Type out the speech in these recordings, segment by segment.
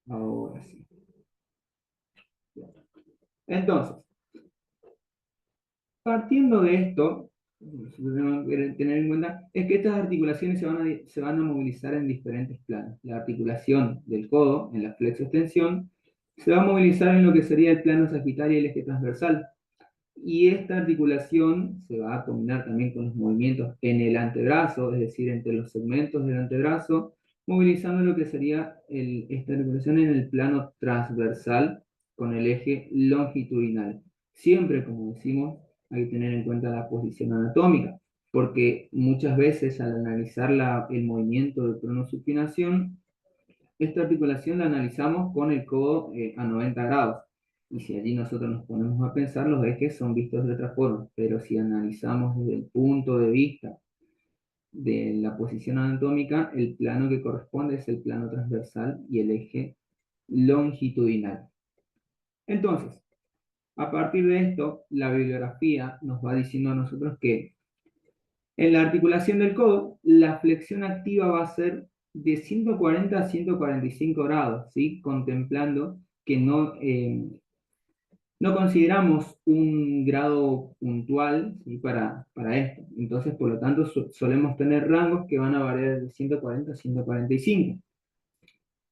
Ahora sí. Entonces, partiendo de esto, lo que tenemos que tener en cuenta es que estas articulaciones se van a movilizar en diferentes planos. La articulación del codo, en la flexo-extensión, se va a movilizar en lo que sería el plano sagitario y el eje transversal. Y esta articulación se va a combinar también con los movimientos en el antebrazo, es decir, entre los segmentos del antebrazo, movilizando lo que sería esta articulación en el plano transversal con el eje longitudinal. Siempre, como decimos, hay que tener en cuenta la posición anatómica, porque muchas veces al analizar el movimiento de pronosupinación, esta articulación la analizamos con el codo a 90 grados. Y si allí nosotros nos ponemos a pensar, los ejes son vistos de otra forma. Pero si analizamos desde el punto de vista de la posición anatómica, el plano que corresponde es el plano transversal y el eje longitudinal. Entonces, a partir de esto, la bibliografía nos va diciendo a nosotros que en la articulación del codo, la flexión activa va a ser de 140 a 145 grados, ¿sí? Contemplando que no consideramos un grado puntual, ¿sí? para esto. Entonces, por lo tanto, solemos tener rangos que van a variar de 140 a 145.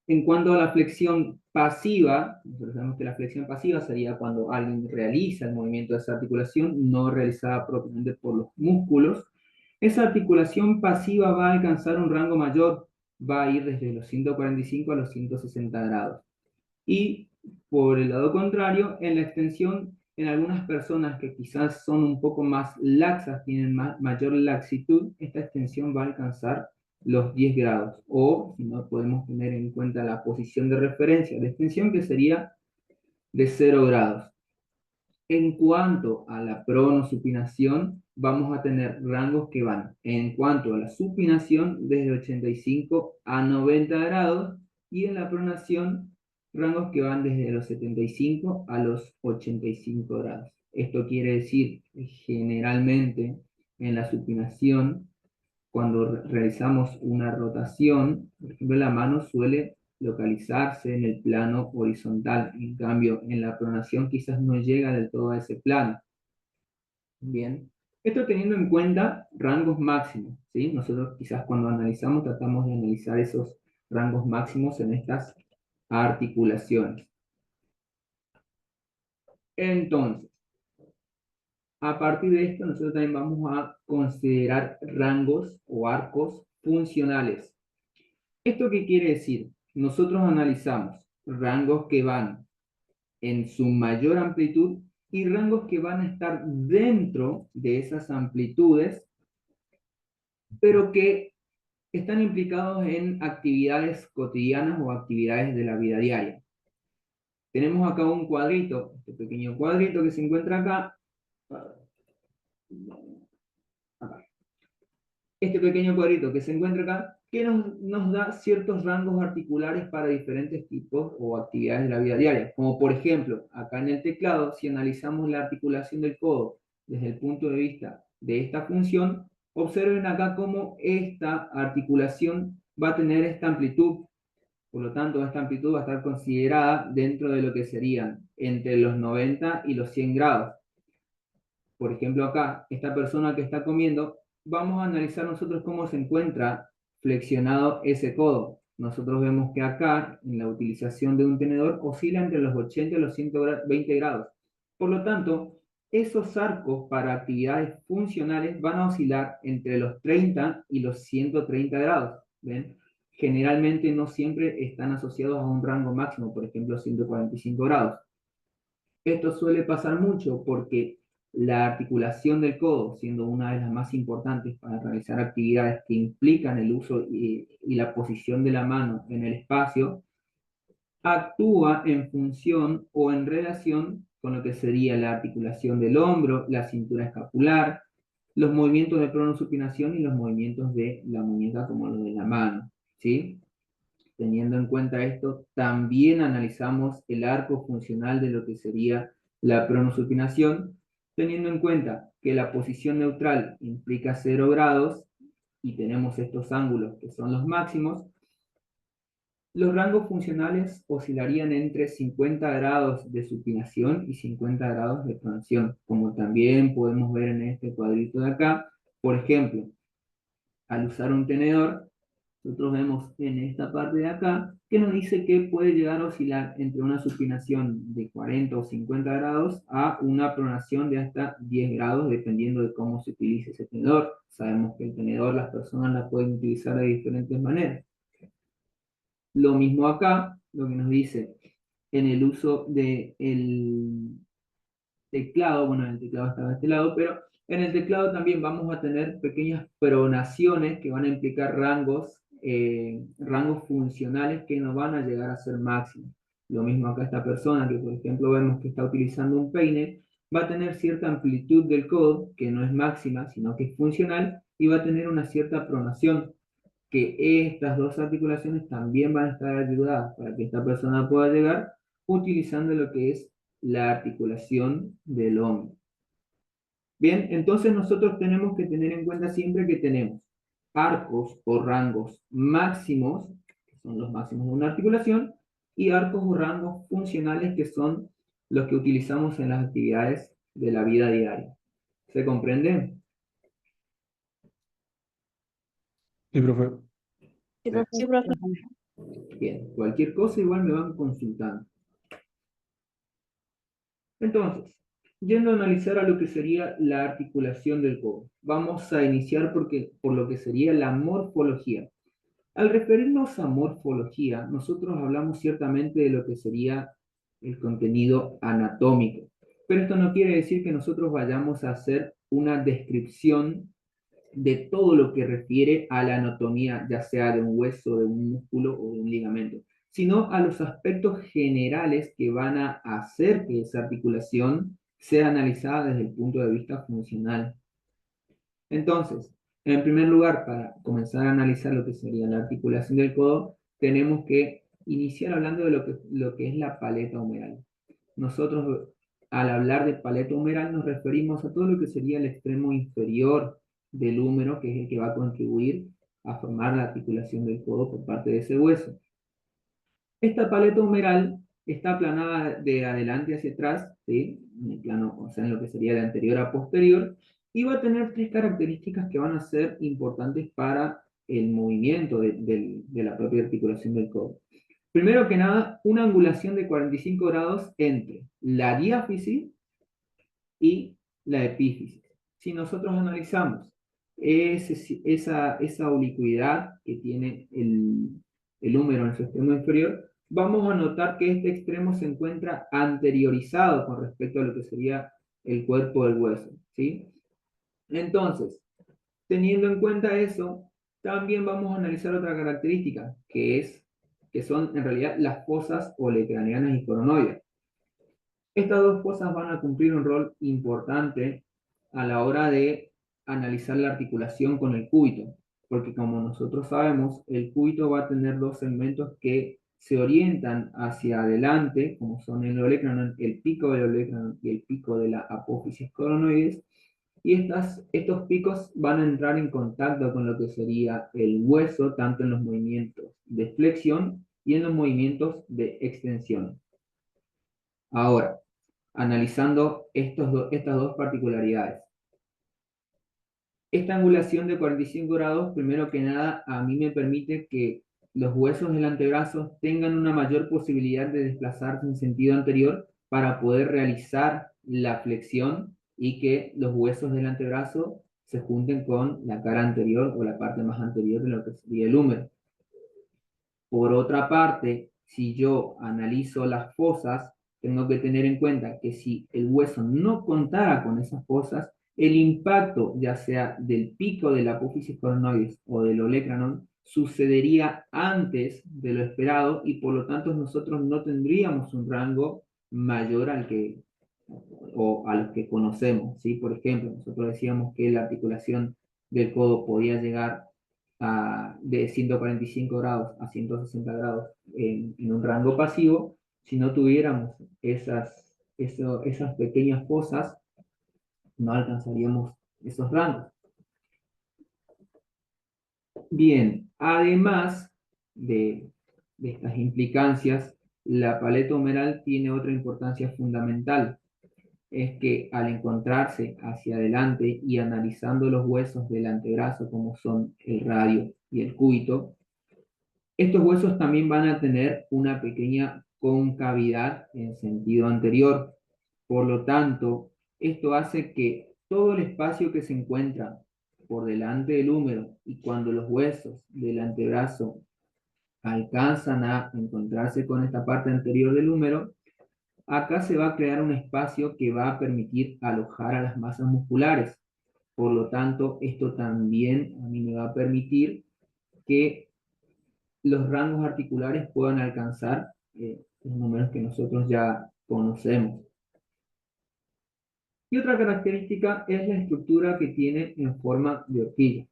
En cuanto a la flexión pasiva, nosotros sabemos que la flexión pasiva sería cuando alguien realiza el movimiento de esa articulación, no realizada propiamente por los músculos. Esa articulación pasiva va a alcanzar un rango mayor, va a ir desde los 145 a los 160 grados. Y por el lado contrario, en la extensión, en algunas personas que quizás son un poco más laxas, tienen mayor laxitud, esta extensión va a alcanzar los 10 grados. O, si no, podemos tener en cuenta la posición de referencia de extensión, que sería de 0 grados. En cuanto a la pronosupinación, vamos a tener rangos que van, en cuanto a la supinación, desde 85 a 90 grados, y en la pronación, rangos que van desde los 75 a los 85 grados. Esto quiere decir que generalmente en la supinación, cuando realizamos una rotación, por ejemplo, la mano suele localizarse en el plano horizontal. En cambio, en la pronación quizás no llega del todo a ese plano. Bien. Esto teniendo en cuenta rangos máximos, ¿sí? Nosotros quizás cuando analizamos tratamos de analizar esos rangos máximos en estas articulaciones. Entonces, a partir de esto, nosotros también vamos a considerar rangos o arcos funcionales. ¿Esto qué quiere decir? Nosotros analizamos rangos que van en su mayor amplitud y rangos que van a estar dentro de esas amplitudes, pero que están implicados en actividades cotidianas o actividades de la vida diaria. Tenemos acá un cuadrito, este pequeño cuadrito que se encuentra acá. Este pequeño cuadrito que se encuentra acá, que nos da ciertos rangos articulares para diferentes tipos o actividades de la vida diaria. Como por ejemplo, acá en el teclado, si analizamos la articulación del codo desde el punto de vista de esta función, observen acá cómo esta articulación va a tener esta amplitud. Por lo tanto, esta amplitud va a estar considerada dentro de lo que serían entre los 90 y los 100 grados. Por ejemplo, acá, esta persona que está comiendo, vamos a analizar nosotros cómo se encuentra flexionado ese codo. Nosotros vemos que acá, en la utilización de un tenedor, oscila entre los 80 y los 120 grados. Por lo tanto, esos arcos para actividades funcionales van a oscilar entre los 30 y los 130 grados. ¿Ven? Generalmente no siempre están asociados a un rango máximo, por ejemplo, 145 grados. Esto suele pasar mucho porque la articulación del codo, siendo una de las más importantes para realizar actividades que implican el uso y la posición de la mano en el espacio, actúa en función o en relación con lo que sería la articulación del hombro, la cintura escapular, los movimientos de pronosupinación y los movimientos de la muñeca como los de la mano, ¿sí? Teniendo en cuenta esto, también analizamos el arco funcional de lo que sería la pronosupinación, teniendo en cuenta que la posición neutral implica 0 grados y tenemos estos ángulos que son los máximos. Los rangos funcionales oscilarían entre 50 grados de supinación y 50 grados de pronación, como también podemos ver en este cuadrito de acá. Por ejemplo, al usar un tenedor, nosotros vemos en esta parte de acá que nos dice que puede llegar a oscilar entre una supinación de 40 o 50 grados a una pronación de hasta 10 grados, dependiendo de cómo se utilice ese tenedor. Sabemos que el tenedor las personas la pueden utilizar de diferentes maneras. Lo mismo acá, lo que nos dice en el uso del teclado, bueno, el teclado está de este lado, pero en el teclado también vamos a tener pequeñas pronaciones que van a implicar rangos funcionales que no van a llegar a ser máximos. Lo mismo acá esta persona que, por ejemplo, vemos que está utilizando un peine, va a tener cierta amplitud del codo, que no es máxima, sino que es funcional, y va a tener una cierta pronación, que estas dos articulaciones también van a estar ayudadas para que esta persona pueda llegar utilizando lo que es la articulación del hombro. Bien, entonces nosotros tenemos que tener en cuenta siempre que tenemos arcos o rangos máximos, que son los máximos de una articulación, y arcos o rangos funcionales, que son los que utilizamos en las actividades de la vida diaria. ¿Se comprende? Sí, profe. Sí, profe. Bien, cualquier cosa igual me van consultando. Entonces, yendo a analizar a lo que sería la articulación del codo, vamos a iniciar por lo que sería la morfología. Al referirnos a morfología, nosotros hablamos ciertamente de lo que sería el contenido anatómico, pero esto no quiere decir que nosotros vayamos a hacer una descripción de todo lo que refiere a la anatomía, ya sea de un hueso, de un músculo o de un ligamento, sino a los aspectos generales que van a hacer que esa articulación sea analizada desde el punto de vista funcional. Entonces, en primer lugar, para comenzar a analizar lo que sería la articulación del codo, tenemos que iniciar hablando de lo que es la paleta humeral. Nosotros, al hablar de paleta humeral, nos referimos a todo lo que sería el extremo inferior del húmero, que es el que va a contribuir a formar la articulación del codo por parte de ese hueso. Esta paleta humeral está aplanada de adelante hacia atrás, ¿sí? En el plano, o sea, en lo que sería de anterior a posterior, y va a tener tres características que van a ser importantes para el movimiento de la propia articulación del codo. Primero que nada, una angulación de 45 grados entre la diáfisis y la epífisis. Si nosotros analizamos esa oblicuidad que tiene el húmero en su extremo inferior, vamos a notar que este extremo se encuentra anteriorizado con respecto a lo que sería el cuerpo del hueso, ¿sí? Entonces, teniendo en cuenta eso, también vamos a analizar otra característica, que son en realidad las fosas olecraneanas y coronoides. Estas dos fosas van a cumplir un rol importante a la hora de analizar la articulación con el cúbito, porque como nosotros sabemos, el cúbito va a tener dos segmentos que se orientan hacia adelante, como son el olecranon, el pico del olecranon y el pico de la apófisis coronoides, y estos picos van a entrar en contacto con lo que sería el hueso, tanto en los movimientos de flexión y en los movimientos de extensión. Ahora, analizando estas dos particularidades. Esta angulación de 45 grados, primero que nada, a mí me permite que los huesos del antebrazo tengan una mayor posibilidad de desplazarse en sentido anterior para poder realizar la flexión y que los huesos del antebrazo se junten con la cara anterior o la parte más anterior de lo que sería el húmero. Por otra parte, si yo analizo las fosas, tengo que tener en cuenta que si el hueso no contara con esas fosas, el impacto, ya sea del pico de la apófisis coronoides o del olecranon, sucedería antes de lo esperado y por lo tanto nosotros no tendríamos un rango mayor al que o a los que conocemos, ¿sí? Por ejemplo, nosotros decíamos que la articulación del codo podía llegar de 145 grados a 160 grados en un rango pasivo. Si no tuviéramos esas pequeñas fosas, no alcanzaríamos esos rangos. Bien, además de estas implicancias, la paleta humeral tiene otra importancia fundamental. Es que al encontrarse hacia adelante y analizando los huesos del antebrazo, como son el radio y el cúbito, estos huesos también van a tener una pequeña concavidad en sentido anterior. Por lo tanto, esto hace que todo el espacio que se encuentra por delante del húmero y cuando los huesos del antebrazo alcanzan a encontrarse con esta parte anterior del húmero, acá se va a crear un espacio que va a permitir alojar a las masas musculares. Por lo tanto, esto también a mí me va a permitir que los rangos articulares puedan alcanzar los números que nosotros ya conocemos. Y otra característica es la estructura que tiene en forma de horquilla.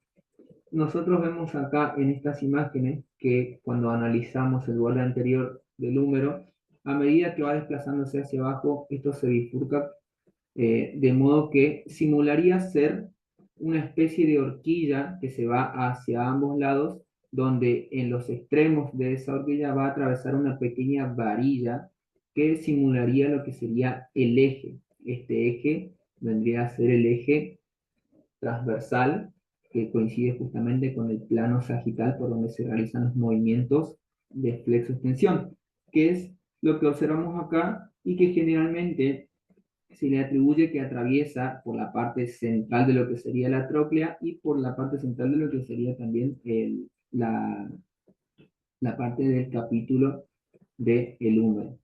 Nosotros vemos acá en estas imágenes que cuando analizamos el borde anterior del húmero, a medida que va desplazándose hacia abajo, esto se bifurca de modo que simularía ser una especie de horquilla que se va hacia ambos lados, donde en los extremos de esa horquilla va a atravesar una pequeña varilla que simularía lo que sería el eje. Este eje vendría a ser el eje transversal, que coincide justamente con el plano sagital por donde se realizan los movimientos de flexo-extensión, que es lo que observamos acá y que generalmente se le atribuye que atraviesa por la parte central de lo que sería la tróclea y por la parte central de lo que sería también la parte del capítulo del húmero.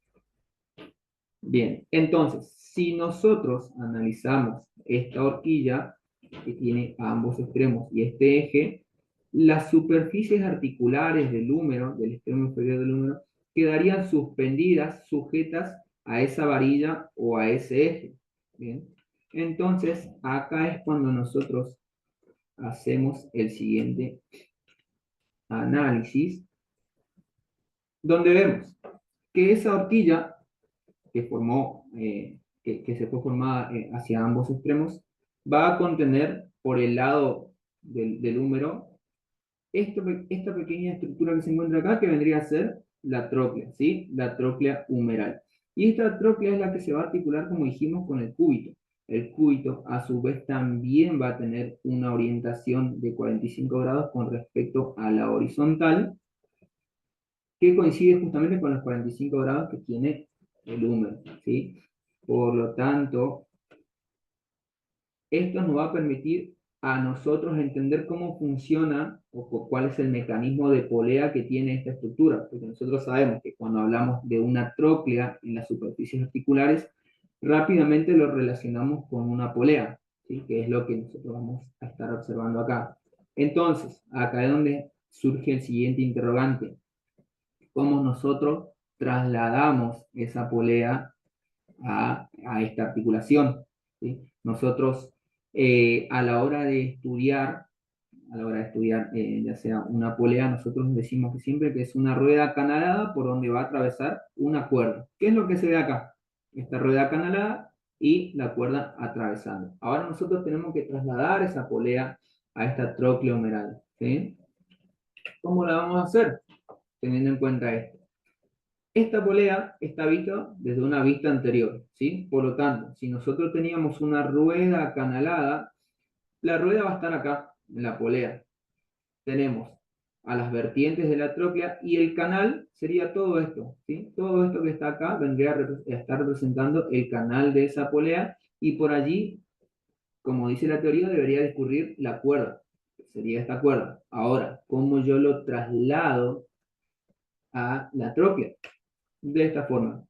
Bien, entonces, si nosotros analizamos esta horquilla que tiene a ambos extremos y este eje, las superficies articulares del húmero, del extremo inferior del húmero, quedarían suspendidas, sujetas a esa varilla o a ese eje. Bien, entonces acá es cuando nosotros hacemos el siguiente análisis, donde vemos que esa horquilla que formó, que se fue formada hacia ambos extremos, va a contener por el lado del húmero esta pequeña estructura que se encuentra acá, que vendría a ser la tróclea, ¿sí? La tróclea humeral. Y esta tróclea es la que se va a articular, como dijimos, con el cúbito. El cúbito, a su vez, también va a tener una orientación de 45 grados con respecto a la horizontal, que coincide justamente con los 45 grados que tiene el húmero, ¿sí? Por lo tanto, esto nos va a permitir a nosotros entender cómo funciona o cuál es el mecanismo de polea que tiene esta estructura, porque nosotros sabemos que cuando hablamos de una tróclea en las superficies articulares, rápidamente lo relacionamos con una polea, ¿sí? Que es lo que nosotros vamos a estar observando acá. Entonces, acá es donde surge el siguiente interrogante: ¿cómo nosotros trasladamos esa polea a esta articulación? ¿Sí? Nosotros, a la hora de estudiar, ya sea una polea, nosotros decimos que siempre que es una rueda acanalada por donde va a atravesar una cuerda. ¿Qué es lo que se ve acá? Esta rueda acanalada y la cuerda atravesando. Ahora nosotros tenemos que trasladar esa polea a esta tróclea humeral, ¿sí? ¿Cómo la vamos a hacer? Teniendo en cuenta esto. Esta polea está vista desde una vista anterior, ¿sí? Por lo tanto, si nosotros teníamos una rueda acanalada, la rueda va a estar acá, en la polea. Tenemos a las vertientes de la tróclea y el canal sería todo esto, ¿sí? Todo esto que está acá vendría a estar representando el canal de esa polea y por allí, como dice la teoría, debería discurrir la cuerda, que sería esta cuerda. Ahora, ¿cómo yo lo traslado a la tróclea? De esta forma.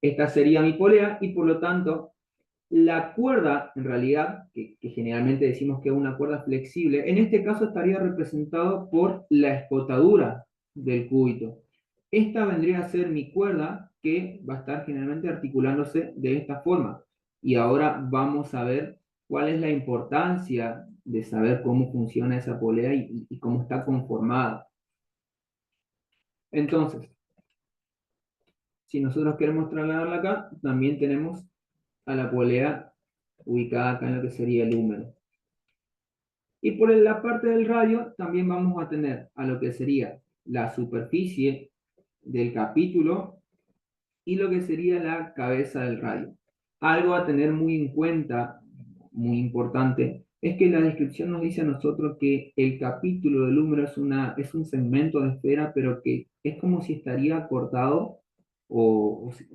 Esta sería mi polea y por lo tanto la cuerda, en realidad, que generalmente decimos que es una cuerda flexible, en este caso estaría representado por la escotadura del cúbito. Esta vendría a ser mi cuerda que va a estar generalmente articulándose de esta forma. Y ahora vamos a ver cuál es la importancia de saber cómo funciona esa polea y cómo está conformada. Entonces, si nosotros queremos trasladarla acá, también tenemos a la polea ubicada acá en lo que sería el húmero. Y por la parte del radio también vamos a tener a lo que sería la superficie del capítulo y lo que sería la cabeza del radio. Algo a tener muy en cuenta, muy importante, es que la descripción nos dice a nosotros que el capítulo del húmero es un segmento de esfera, pero que es como si estaría cortado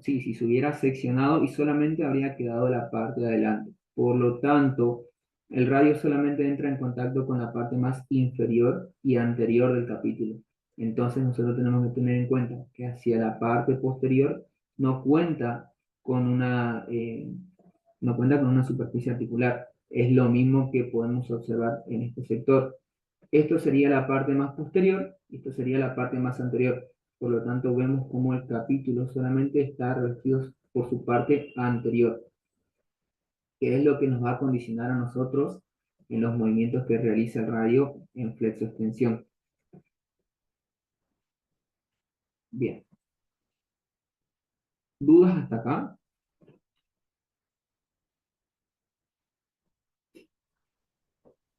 si se hubiera seccionado y solamente habría quedado la parte de adelante. Por lo tanto, el radio solamente entra en contacto con la parte más inferior y anterior del capítulo. Entonces nosotros tenemos que tener en cuenta que hacia la parte posterior no cuenta con no cuenta con una superficie articular. Es lo mismo que podemos observar en este sector. Esto sería la parte más posterior, y esto sería la parte más anterior. Por lo tanto, vemos cómo el capítulo solamente está revestido por su parte anterior, que es lo que nos va a condicionar a nosotros en los movimientos que realiza el radio en flexo-extensión. Bien. ¿Dudas hasta acá?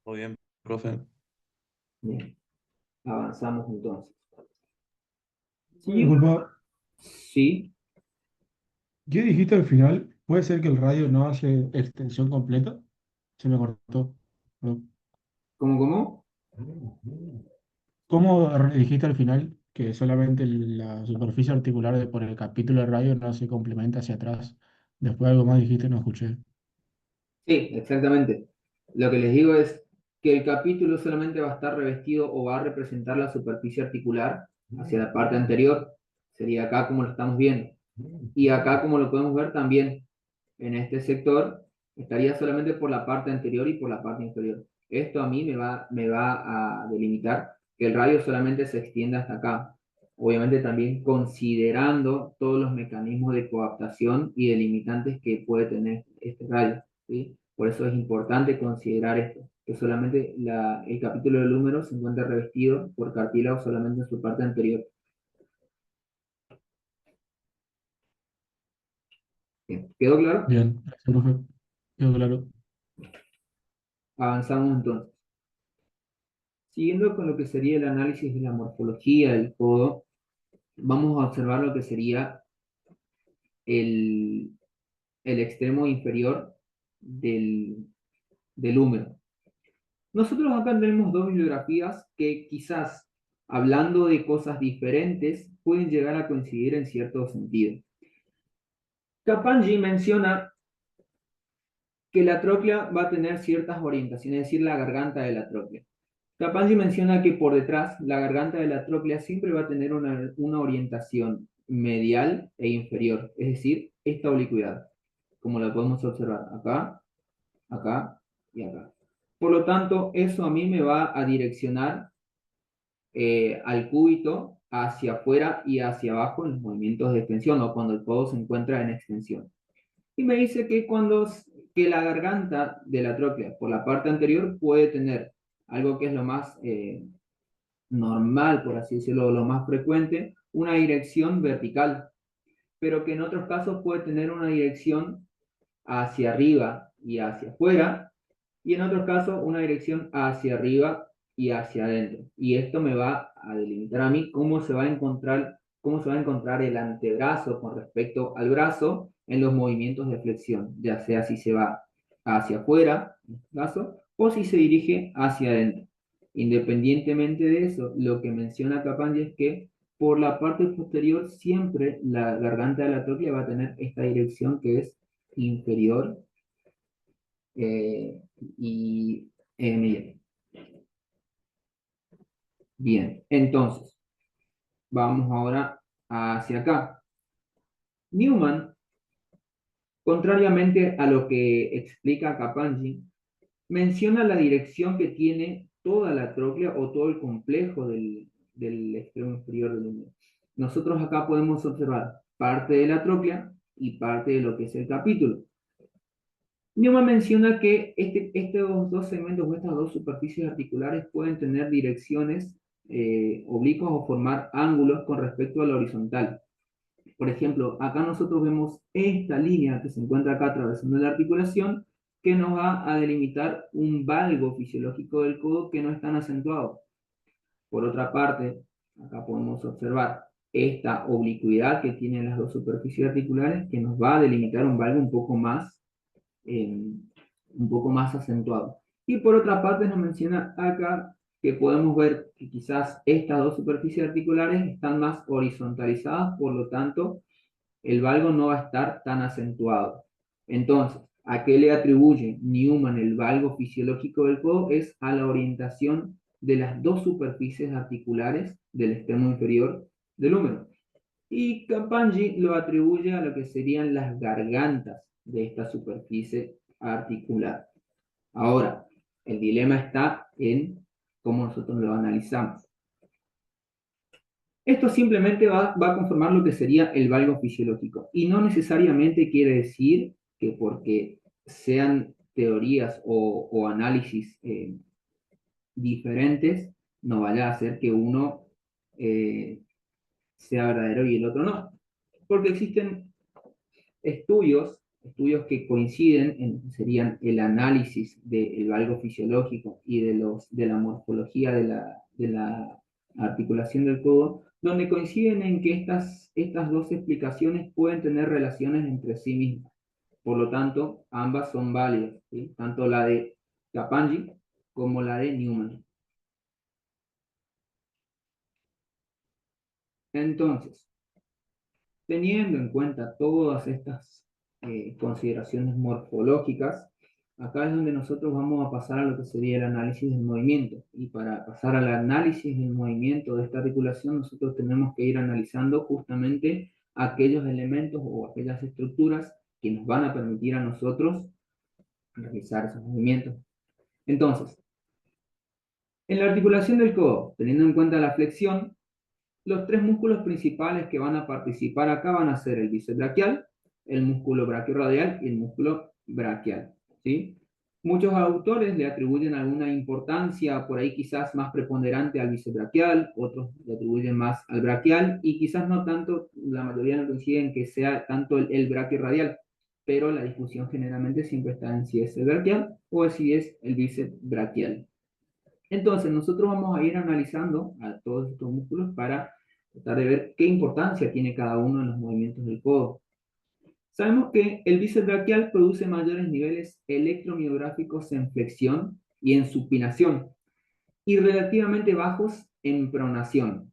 Muy bien, profe. Bien. Avanzamos entonces. Disculpa, Sí. ¿qué dijiste al final? ¿Puede ser que el radio no hace extensión completa? Se me cortó. Perdón. ¿Cómo? ¿Cómo dijiste al final que solamente la superficie articular por el capítulo de radio no se complementa hacia atrás? Después algo más dijiste, no escuché. Sí, exactamente. Lo que les digo es que el capítulo solamente va a estar revestido o va a representar la superficie articular hacia la parte anterior. Sería acá como lo estamos viendo. Y acá como lo podemos ver también en este sector, estaría solamente por la parte anterior y por la parte inferior. Esto a mí me va a delimitar que el radio solamente se extiende hasta acá. Obviamente también considerando todos los mecanismos de coadaptación y delimitantes que puede tener este radio, ¿sí? Por eso es importante considerar esto, que solamente el capítulo del húmero se encuentra revestido por cartílago solamente en su parte anterior. Bien, ¿quedó claro? Bien, gracias, profe. Quedó claro. Avanzamos entonces. Siguiendo con lo que sería el análisis de la morfología del codo, vamos a observar lo que sería el, el extremo inferior del húmero. Nosotros acá tenemos dos bibliografías que quizás, hablando de cosas diferentes, pueden llegar a coincidir en cierto sentido. Capanggi menciona que la tróclea va a tener ciertas orientaciones, es decir, la garganta de la tróclea. Capanggi menciona que por detrás, la garganta de la tróclea siempre va a tener una orientación medial e inferior, es decir, esta oblicuidad, como la podemos observar acá, acá y acá. Por lo tanto, eso a mí me va a direccionar al cúbito hacia afuera y hacia abajo en los movimientos de extensión o cuando el codo se encuentra en extensión. Y me dice que la garganta de la tróclea por la parte anterior puede tener algo que es lo más normal, por así decirlo, lo más frecuente, una dirección vertical, pero que en otros casos puede tener una dirección hacia arriba y hacia afuera, y en otros casos una dirección hacia arriba y hacia adentro. Y esto me va a delimitar a mí cómo se va a encontrar el antebrazo con respecto al brazo en los movimientos de flexión, ya sea si se va hacia afuera, en este caso, o si se dirige hacia adentro. Independientemente de eso, lo que menciona Capanggi es que por la parte posterior siempre la garganta de la tróclea va a tener esta dirección que es inferior y medial. Bien, entonces, vamos ahora hacia acá. Newman, contrariamente a lo que explica Capanggi, menciona la dirección que tiene toda la tróclea o todo el complejo del extremo inferior del húmero. Nosotros acá podemos observar parte de la tróclea y parte de lo que es el capítulo. Newman menciona que estos dos segmentos o estas dos superficies articulares pueden tener direcciones oblicuas o formar ángulos con respecto a la horizontal. Por ejemplo, acá nosotros vemos esta línea que se encuentra acá atravesando la articulación que nos va a delimitar un valgo fisiológico del codo que no es tan acentuado. Por otra parte, acá podemos observar esta oblicuidad que tienen las dos superficies articulares, que nos va a delimitar un valgo un poco más acentuado. Y por otra parte nos menciona acá que podemos ver que quizás estas dos superficies articulares están más horizontalizadas, por lo tanto el valgo no va a estar tan acentuado. Entonces, ¿a qué le atribuye Newman el valgo fisiológico del codo? Es a la orientación de las dos superficies articulares del extremo inferior del húmero. Y Capanggi lo atribuye a lo que serían las gargantas de esta superficie articular. Ahora, el dilema está en cómo nosotros lo analizamos. Esto simplemente va a conformar lo que sería el valgo fisiológico. Y no necesariamente quiere decir que porque sean teorías o análisis diferentes, no vaya a hacer que uno sea verdadero y el otro no. Porque existen estudios que coinciden, serían el análisis del valgo fisiológico y de la morfología de la articulación del codo, donde coinciden en que estas dos explicaciones pueden tener relaciones entre sí mismas. Por lo tanto, ambas son válidas, ¿sí? Tanto la de Capanggi como la de Newman. Entonces, teniendo en cuenta todas estas consideraciones morfológicas, acá es donde nosotros vamos a pasar a lo que sería el análisis del movimiento. Y para pasar al análisis del movimiento de esta articulación, nosotros tenemos que ir analizando justamente aquellos elementos o aquellas estructuras que nos van a permitir a nosotros realizar esos movimientos. Entonces, en la articulación del codo, teniendo en cuenta la flexión, los tres músculos principales que van a participar acá van a ser el bíceps braquial, el músculo brachiorradial y el músculo braquial, ¿sí? Muchos autores le atribuyen alguna importancia por ahí quizás más preponderante al bíceps braquial, otros le atribuyen más al braquial y quizás no tanto, la mayoría no coinciden que sea tanto el brachiorradial, pero la discusión generalmente siempre está en si es el braquial o si es el bíceps braquial. Entonces nosotros vamos a ir analizando a todos estos músculos para tratar de ver qué importancia tiene cada uno en los movimientos del codo. Sabemos que el bíceps braquial produce mayores niveles electromiográficos en flexión y en supinación, y relativamente bajos en pronación.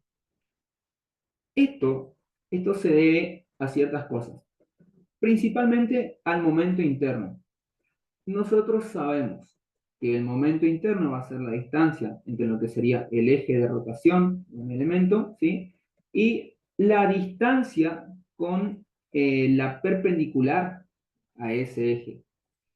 Esto se debe a ciertas cosas, principalmente al momento interno. Nosotros sabemos que el momento interno va a ser la distancia entre lo que sería el eje de rotación de un elemento, ¿sí? Y la distancia con la perpendicular a ese eje.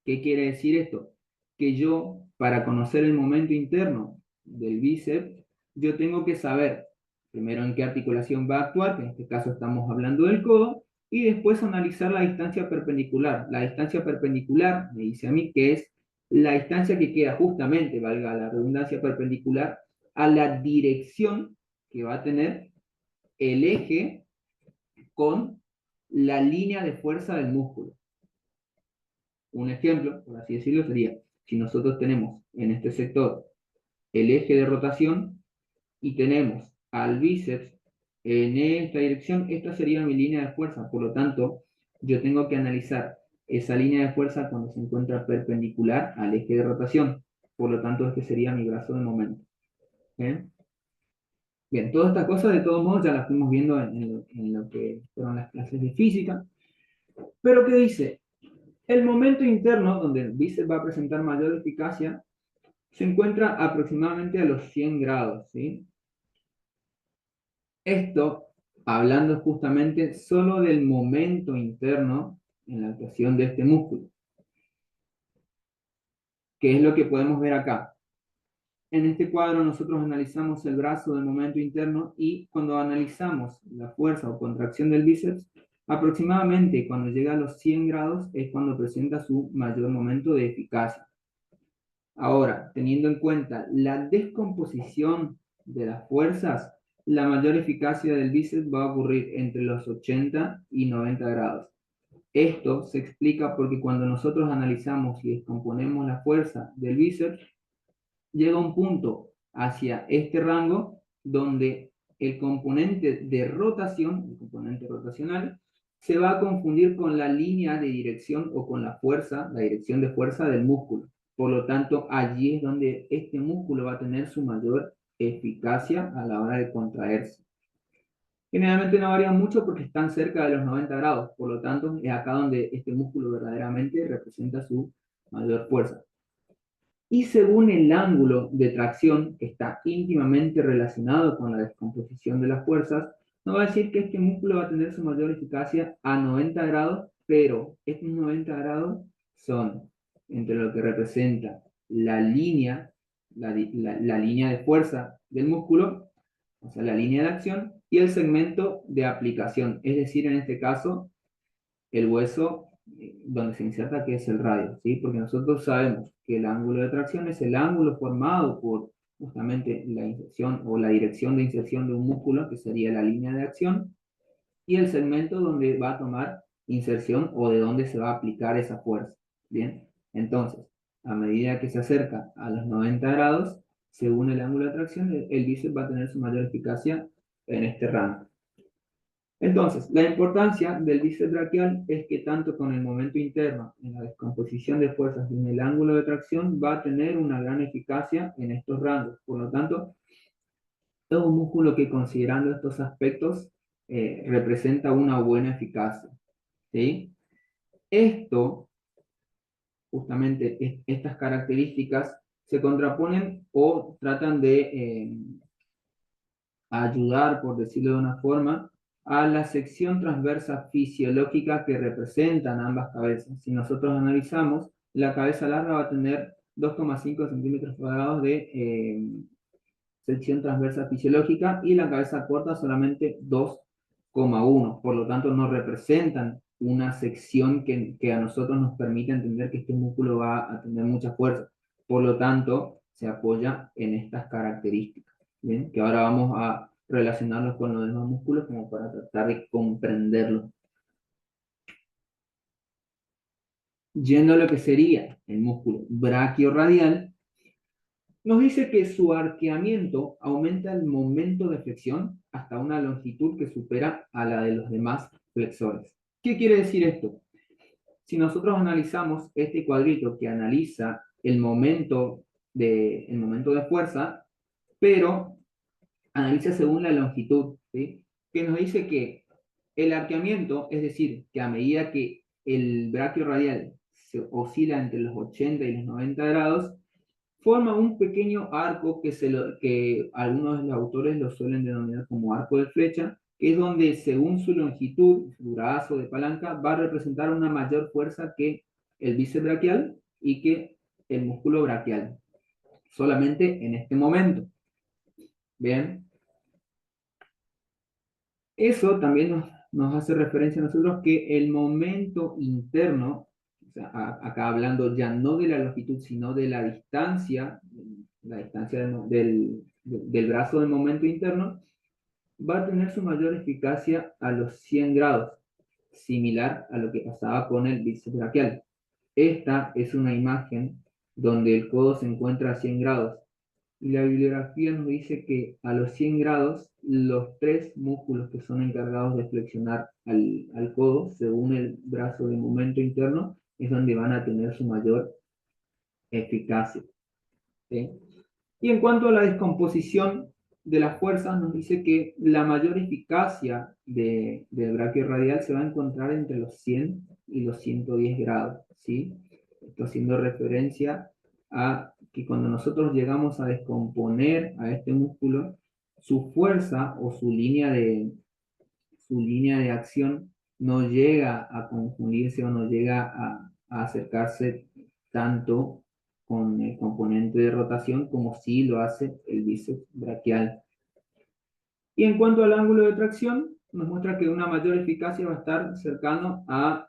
¿Qué quiere decir esto? Que yo, para conocer el momento interno del bíceps, yo tengo que saber primero en qué articulación va a actuar, que en este caso estamos hablando del codo, y después analizar la distancia perpendicular. La distancia perpendicular me dice a mí que es la distancia que queda justamente, valga la redundancia, perpendicular a la dirección que va a tener el eje con la línea de fuerza del músculo. Un ejemplo, por así decirlo, sería si nosotros tenemos en este sector el eje de rotación y tenemos al bíceps en esta dirección, esta sería mi línea de fuerza. Por lo tanto, yo tengo que analizar esa línea de fuerza cuando se encuentra perpendicular al eje de rotación. Por lo tanto, este sería mi brazo de momento. ¿Bien? Bien, todas estas cosas de todos modos ya las fuimos viendo en lo que fueron las clases de física. Pero ¿qué dice? El momento interno, donde el bíceps va a presentar mayor eficacia, se encuentra aproximadamente a los 100 grados, ¿sí? Esto, hablando justamente solo del momento interno en la actuación de este músculo. ¿Qué es lo que podemos ver acá? En este cuadro nosotros analizamos el brazo del momento interno y cuando analizamos la fuerza o contracción del bíceps, aproximadamente cuando llega a los 100 grados es cuando presenta su mayor momento de eficacia. Ahora, teniendo en cuenta la descomposición de las fuerzas, la mayor eficacia del bíceps va a ocurrir entre los 80 y 90 grados. Esto se explica porque cuando nosotros analizamos y descomponemos la fuerza del bíceps, llega un punto hacia este rango donde el componente de rotación, el componente rotacional, se va a confundir con la línea de dirección o con la fuerza, la dirección de fuerza del músculo. Por lo tanto, allí es donde este músculo va a tener su mayor eficacia a la hora de contraerse. Generalmente no varían mucho porque están cerca de los 90 grados, por lo tanto es acá donde este músculo verdaderamente representa su mayor fuerza. Y según el ángulo de tracción, que está íntimamente relacionado con la descomposición de las fuerzas, nos va a decir que este músculo va a tener su mayor eficacia a 90 grados, pero estos 90 grados son entre lo que representa la línea, la línea de fuerza del músculo, o sea, la línea de acción, y el segmento de aplicación, es decir, en este caso, el hueso donde se inserta, que es el radio, ¿sí? Porque nosotros sabemos que el ángulo de tracción es el ángulo formado por justamente la inserción o la dirección de inserción de un músculo, que sería la línea de acción, y el segmento donde va a tomar inserción o de donde se va a aplicar esa fuerza, ¿bien? Entonces, a medida que se acerca a los 90 grados, según el ángulo de tracción, el bíceps va a tener su mayor eficacia en este rango. Entonces, la importancia del bíceps braquial es que tanto con el momento interno, en la descomposición de fuerzas y en el ángulo de tracción, va a tener una gran eficacia en estos rangos. Por lo tanto, es un músculo que, considerando estos aspectos, representa una buena eficacia, ¿sí? Esto, justamente, estas características se contraponen o tratan de ayudar, por decirlo de una forma, a la sección transversa fisiológica que representan ambas cabezas. Si nosotros analizamos, la cabeza larga va a tener 2,5 centímetros cuadrados de sección transversa fisiológica y la cabeza corta solamente 2,1. Por lo tanto, no representan una sección que a nosotros nos permite entender que este músculo va a tener mucha fuerza. Por lo tanto, se apoya en estas características. ¿Bien? Que ahora vamos a relacionarlos con los demás músculos como para tratar de comprenderlos. Yendo a lo que sería el músculo brachiorradial, nos dice que su arqueamiento aumenta el momento de flexión hasta una longitud que supera a la de los demás flexores. ¿Qué quiere decir esto? Si nosotros analizamos este cuadrito que analiza el momento de fuerza, pero analiza según la longitud, ¿sí? Que nos dice que el arqueamiento, es decir, que a medida que el braquio radial se oscila entre los 80 y los 90 grados, forma un pequeño arco que algunos de los autores lo suelen denominar como arco de flecha, que es donde según su longitud, su brazo de palanca, va a representar una mayor fuerza que el bíceps braquial y que el músculo braquial, solamente en este momento. Bien. Eso también nos hace referencia a nosotros que el momento interno, o sea, acá hablando ya no de la longitud, sino de la distancia del brazo del momento interno, va a tener su mayor eficacia a los 100 grados, similar a lo que pasaba con el bíceps braquial. Esta es una imagen donde el codo se encuentra a 100 grados. Y la bibliografía nos dice que a los 100 grados, los tres músculos que son encargados de flexionar al codo, según el brazo de momento interno, es donde van a tener su mayor eficacia. ¿Sí? Y en cuanto a la descomposición de las fuerzas, nos dice que la mayor eficacia del braquio radial se va a encontrar entre los 100 y los 110 grados. ¿Sí? Esto haciendo referencia a que cuando nosotros llegamos a descomponer a este músculo, su fuerza o su línea de acción no llega a confundirse o no llega a acercarse tanto con el componente de rotación como sí lo hace el bíceps braquial. Y en cuanto al ángulo de tracción, nos muestra que una mayor eficacia va a estar cercano a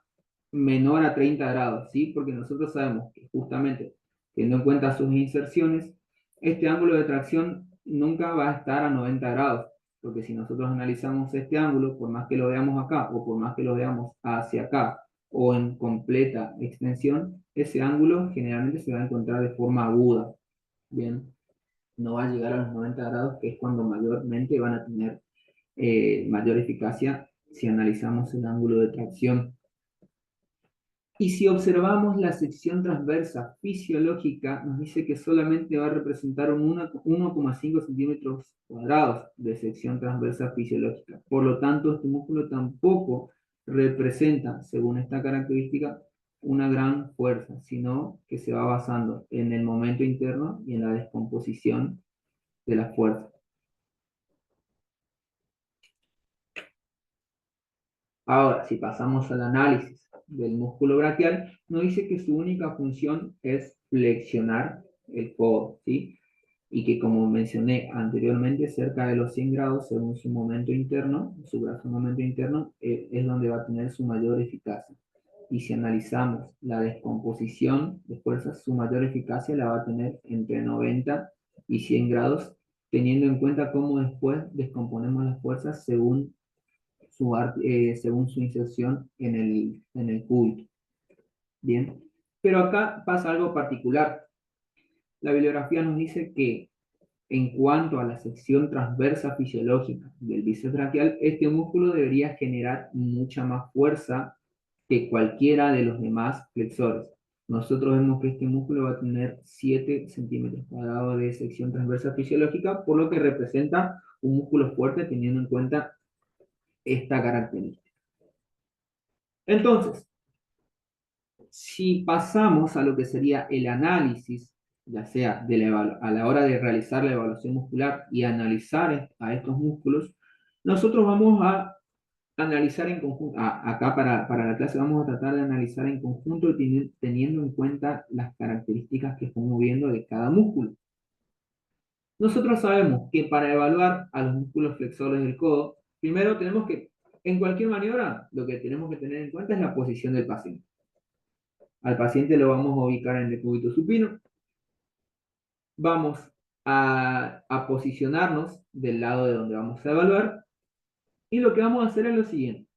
menor a 30 grados, ¿sí? Porque nosotros sabemos que justamente, teniendo en cuenta sus inserciones, este ángulo de tracción nunca va a estar a 90 grados, porque si nosotros analizamos este ángulo, por más que lo veamos acá, o por más que lo veamos hacia acá, o en completa extensión, ese ángulo generalmente se va a encontrar de forma aguda, ¿bien? no va a llegar a los 90 grados, que es cuando mayormente van a tener mayor eficacia si analizamos el ángulo de tracción. Y si observamos la sección transversa fisiológica, nos dice que solamente va a representar un 1,5 centímetros cuadrados de sección transversa fisiológica. Por lo tanto, este músculo tampoco representa, según esta característica, una gran fuerza, sino que se va basando en el momento interno y en la descomposición de la fuerza. Ahora, si pasamos al análisis del músculo braquial, nos dice que su única función es flexionar el codo, ¿sí? Y que, como mencioné anteriormente, cerca de los 100 grados, según su momento interno, su brazo momento interno, es donde va a tener su mayor eficacia. Y si analizamos la descomposición de fuerzas, su mayor eficacia la va a tener entre 90 y 100 grados, teniendo en cuenta cómo después descomponemos las fuerzas según su inserción en el cúbito. Bien, pero acá pasa algo particular. La bibliografía nos dice que en cuanto a la sección transversa fisiológica del bíceps braquial, este músculo debería generar mucha más fuerza que cualquiera de los demás flexores. Nosotros vemos que este músculo va a tener 7 centímetros cuadrados de sección transversa fisiológica, por lo que representa un músculo fuerte teniendo en cuenta esta característica. Entonces, si pasamos a lo que sería el análisis, ya sea a la hora de realizar la evaluación muscular y analizar a estos músculos, nosotros vamos a analizar en conjunto, acá para la clase vamos a tratar de analizar en conjunto teniendo en cuenta las características que estamos viendo de cada músculo. Nosotros sabemos que para evaluar a los músculos flexores del codo, primero tenemos que, en cualquier maniobra, lo que tenemos que tener en cuenta es la posición del paciente. Al paciente lo vamos a ubicar en el decúbito supino. Vamos a posicionarnos del lado de donde vamos a evaluar. Y lo que vamos a hacer es lo siguiente.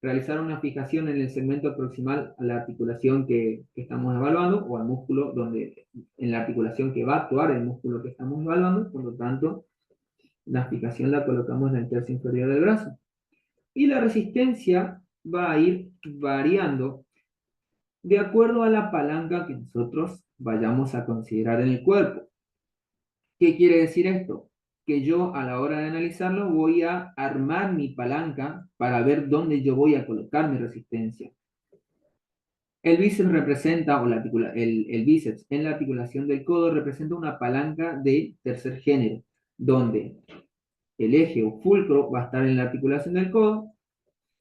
Realizar una fijación en el segmento proximal a la articulación que estamos evaluando, o al músculo en la articulación que va a actuar el músculo que estamos evaluando. Por lo tanto, la fijación la colocamos en el tercio inferior del brazo. Y la resistencia va a ir variando de acuerdo a la palanca que nosotros vayamos a considerar en el cuerpo. ¿Qué quiere decir esto? Que yo a la hora de analizarlo voy a armar mi palanca para ver dónde yo voy a colocar mi resistencia. El bíceps representa, el bíceps en la articulación del codo representa una palanca de tercer género, donde el eje o fulcro va a estar en la articulación del codo,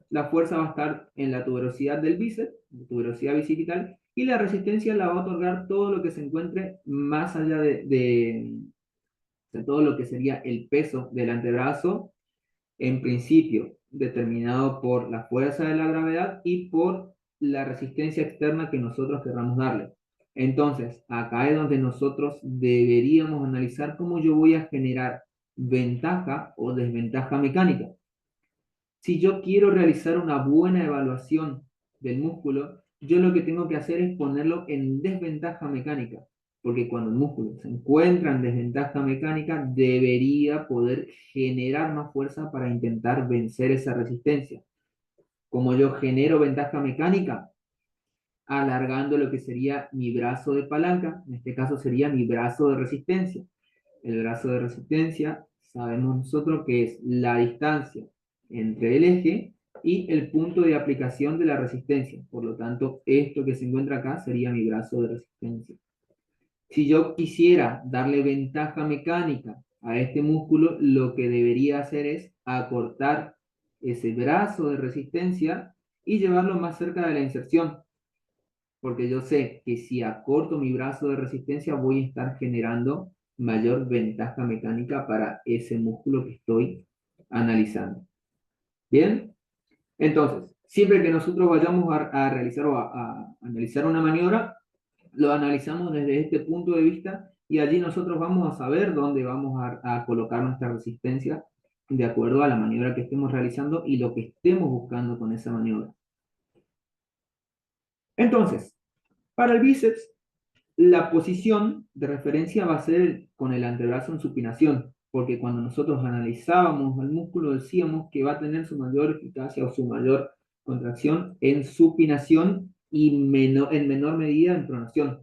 la fuerza va a estar en la tuberosidad del bíceps, la tuberosidad bicipital, y la resistencia la va a otorgar todo lo que se encuentre más allá de todo lo que sería el peso del antebrazo, en principio determinado por la fuerza de la gravedad y por la resistencia externa que nosotros querramos darle. Entonces, acá es donde nosotros deberíamos analizar cómo yo voy a generar ventaja o desventaja mecánica. Si yo quiero realizar una buena evaluación del músculo, yo lo que tengo que hacer es ponerlo en desventaja mecánica, porque cuando el músculo se encuentra en desventaja mecánica, debería poder generar más fuerza para intentar vencer esa resistencia. Como yo genero ventaja mecánica, alargando lo que sería mi brazo de palanca, en este caso sería mi brazo de resistencia. El brazo de resistencia, sabemos nosotros que es la distancia entre el eje y el punto de aplicación de la resistencia. Por lo tanto, esto que se encuentra acá sería mi brazo de resistencia. Si yo quisiera darle ventaja mecánica a este músculo, lo que debería hacer es acortar ese brazo de resistencia y llevarlo más cerca de la inserción. Porque yo sé que si acorto mi brazo de resistencia voy a estar generando mayor ventaja mecánica para ese músculo que estoy analizando. ¿Bien? Entonces, siempre que nosotros vayamos a realizar o a analizar una maniobra, lo analizamos desde este punto de vista y allí nosotros vamos a saber dónde vamos a colocar nuestra resistencia de acuerdo a la maniobra que estemos realizando y lo que estemos buscando con esa maniobra. Entonces, para el bíceps, La posición de referencia va a ser con el antebrazo en supinación, porque cuando nosotros analizábamos el músculo decíamos que va a tener su mayor eficacia o su mayor contracción en supinación y en menor medida en pronación.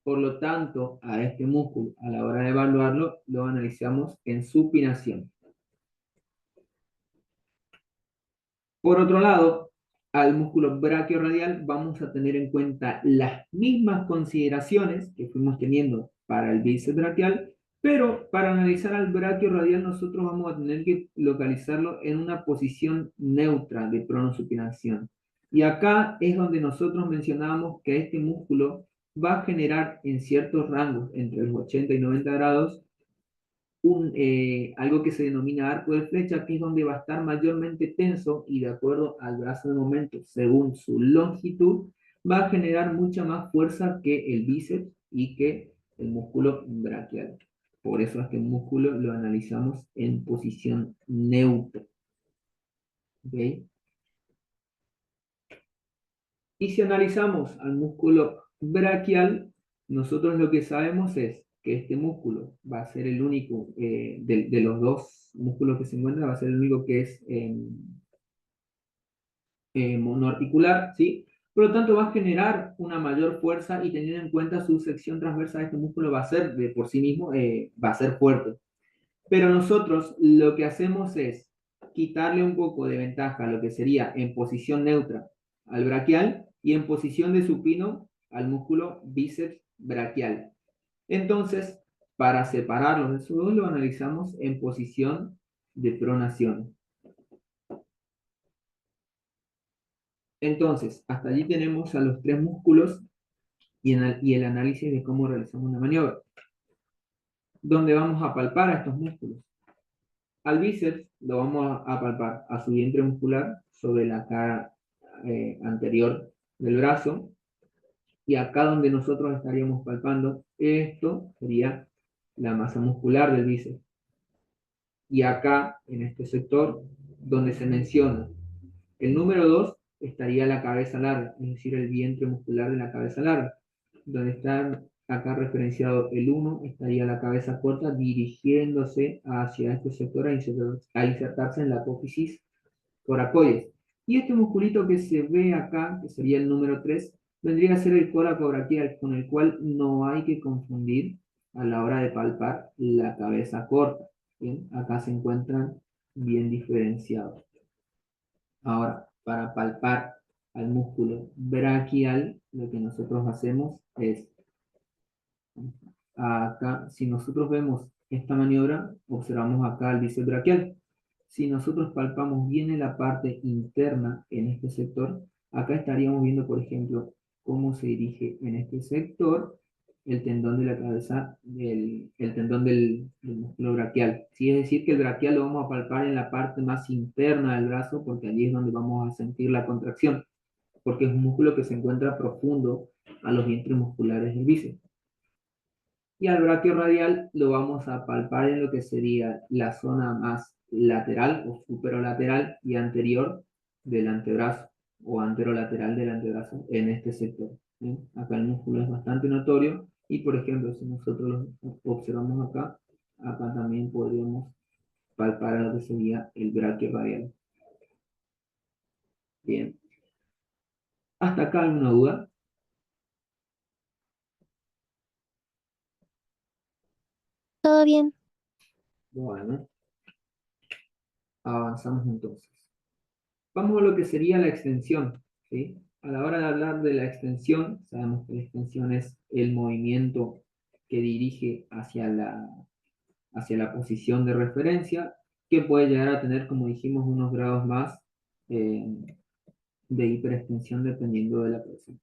Por lo tanto, a este músculo, a la hora de evaluarlo, lo analizamos en supinación. Por otro lado, al músculo brachiorradial vamos a tener en cuenta las mismas consideraciones que fuimos teniendo para el bíceps brachial, pero para analizar al brachiorradial nosotros vamos a tener que localizarlo en una posición neutra de pronosupinación. Y acá es donde nosotros mencionábamos que este músculo va a generar en ciertos rangos, entre los 80 y 90 grados, algo que se denomina arco de flecha, que es donde va a estar mayormente tenso y de acuerdo al brazo de momento, según su longitud, va a generar mucha más fuerza que el bíceps y que el músculo braquial. Por eso este músculo lo analizamos en posición neutra. ¿Okay? Y si analizamos al músculo braquial, nosotros lo que sabemos es que este músculo va a ser el único, de los dos músculos que se encuentran, va a ser el único que es monoarticular, ¿sí? Por lo tanto, va a generar una mayor fuerza y teniendo en cuenta su sección transversa, este músculo va a ser, de por sí mismo, va a ser fuerte. Pero nosotros lo que hacemos es quitarle un poco de ventaja a lo que sería en posición neutra al braquial y en posición de supino al músculo bíceps braquial. Entonces, para separarlos de esos dos, lo analizamos en posición de pronación. Entonces, hasta allí tenemos a los tres músculos y el análisis de cómo realizamos una maniobra. ¿Dónde vamos a palpar a estos músculos? Al bíceps lo vamos a palpar a su vientre muscular sobre la cara anterior del brazo. Y acá donde nosotros estaríamos palpando, esto sería la masa muscular del bíceps. Y acá, en este sector, donde se menciona el número 2, estaría la cabeza larga, es decir, el vientre muscular de la cabeza larga. Donde está acá referenciado el 1, estaría la cabeza corta dirigiéndose hacia este sector a insertarse en la apófisis coracoides. Y este musculito que se ve acá, que sería el número 3, vendría a ser el coracobraquial, con el cual no hay que confundir a la hora de palpar la cabeza corta. ¿Bien? Acá se encuentran bien diferenciados. Ahora, para palpar al músculo braquial, lo que nosotros hacemos es, acá, si nosotros vemos esta maniobra, observamos acá el bíceps braquial. Si nosotros palpamos bien en la parte interna en este sector, acá estaríamos viendo, por ejemplo, cómo se dirige en este sector el tendón de la cabeza, el tendón del músculo braquial. Sí, es decir, que el braquial lo vamos a palpar en la parte más interna del brazo, porque allí es donde vamos a sentir la contracción, porque es un músculo que se encuentra profundo a los vientres musculares del bíceps. Y al brachiorradial lo vamos a palpar en lo que sería la zona más lateral o superolateral y anterior del antebrazo o anterolateral del antebrazo en este sector. ¿Sí? Acá el músculo es bastante notorio y por ejemplo si nosotros lo observamos acá, acá también podríamos palpar lo que sería el brachiorradial. Bien. ¿Hasta acá alguna duda? Todo bien. Bueno, avanzamos entonces. Vamos a lo que sería la extensión, ¿sí? A la hora de hablar de la extensión, sabemos que la extensión es el movimiento que dirige hacia la posición de referencia, que puede llegar a tener, como dijimos, unos grados más eh, de hiperextensión dependiendo de la persona.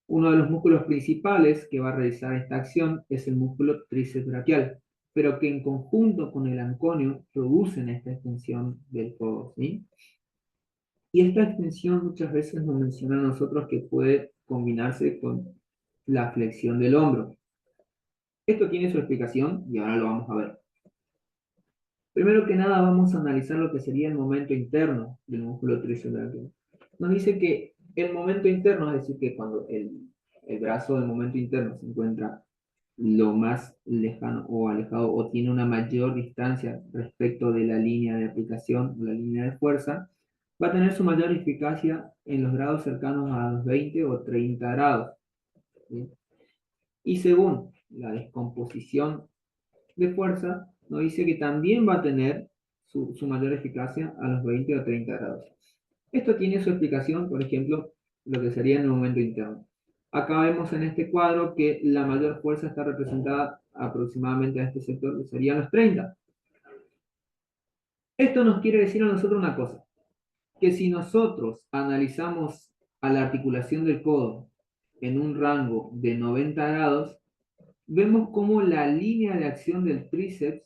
Uno de los músculos principales que va a realizar esta acción es el músculo tríceps braquial, pero que en conjunto con el anconio producen esta extensión del codo, ¿sí? Y esta extensión muchas veces nos menciona a nosotros que puede combinarse con la flexión del hombro. Esto tiene su explicación y ahora lo vamos a ver. Primero que nada vamos a analizar lo que sería el momento interno del músculo tríceps braquial. Nos dice que el momento interno, es decir, que cuando el brazo de momento interno se encuentra lo más lejano o alejado o tiene una mayor distancia respecto de la línea de aplicación o la línea de fuerza, va a tener su mayor eficacia en los grados cercanos a los 20 o 30 grados. ¿Sí? Y según la descomposición de fuerza, nos dice que también va a tener su mayor eficacia a los 20 o 30 grados. Esto tiene su explicación, por ejemplo, lo que sería en el momento interno. Acá vemos en este cuadro que la mayor fuerza está representada aproximadamente a este sector, que serían los 30. Esto nos quiere decir a nosotros una cosa, que si nosotros analizamos a la articulación del codo en un rango de 90 grados, vemos cómo la línea de acción del tríceps,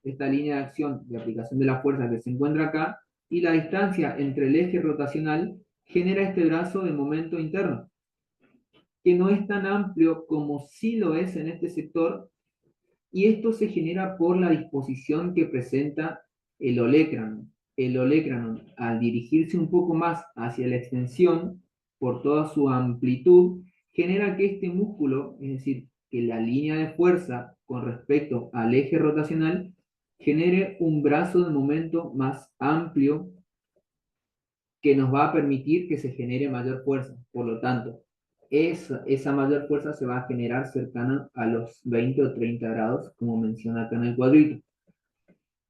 esta línea de acción de aplicación de la fuerza que se encuentra acá, y la distancia entre el eje rotacional genera este brazo de momento interno, que no es tan amplio como sí lo es en este sector, y esto se genera por la disposición que presenta el olecranon. El olecranon, al dirigirse un poco más hacia la extensión, por toda su amplitud, genera que este músculo, es decir, que la línea de fuerza con respecto al eje rotacional, genere un brazo de momento más amplio que nos va a permitir que se genere mayor fuerza. Por lo tanto, esa mayor fuerza se va a generar cercana a los 20 o 30 grados, como menciona acá en el cuadrito.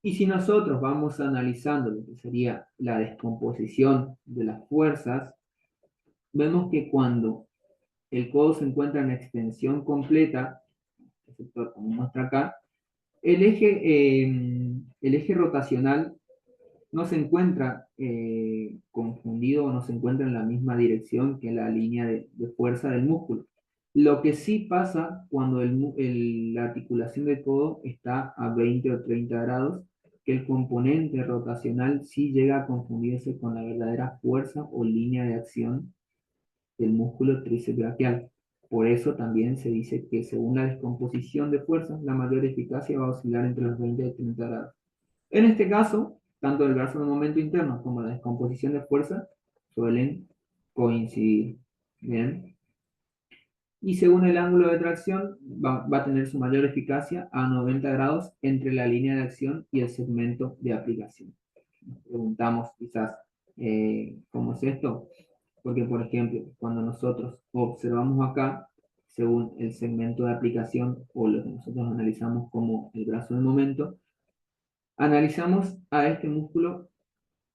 Y si nosotros vamos analizando lo que sería la descomposición de las fuerzas, vemos que cuando el codo se encuentra en extensión completa, el sector como muestra acá, el eje rotacional no se encuentra confundido o no se encuentra en la misma dirección que la línea de fuerza del músculo. Lo que sí pasa cuando la articulación del codo está a 20 o 30 grados, que el componente rotacional sí llega a confundirse con la verdadera fuerza o línea de acción del músculo tríceps braquial. Por eso también se dice que según la descomposición de fuerzas, la mayor eficacia va a oscilar entre los 20 y 30 grados. En este caso, tanto el brazo de momento interno como la descomposición de fuerza suelen coincidir. Bien. Y según el ángulo de tracción, va a tener su mayor eficacia a 90 grados entre la línea de acción y el segmento de aplicación. Nos preguntamos quizás, ¿cómo es esto? Porque, por ejemplo, cuando nosotros observamos acá, según el segmento de aplicación o lo que nosotros analizamos como el brazo de momento, analizamos a este músculo,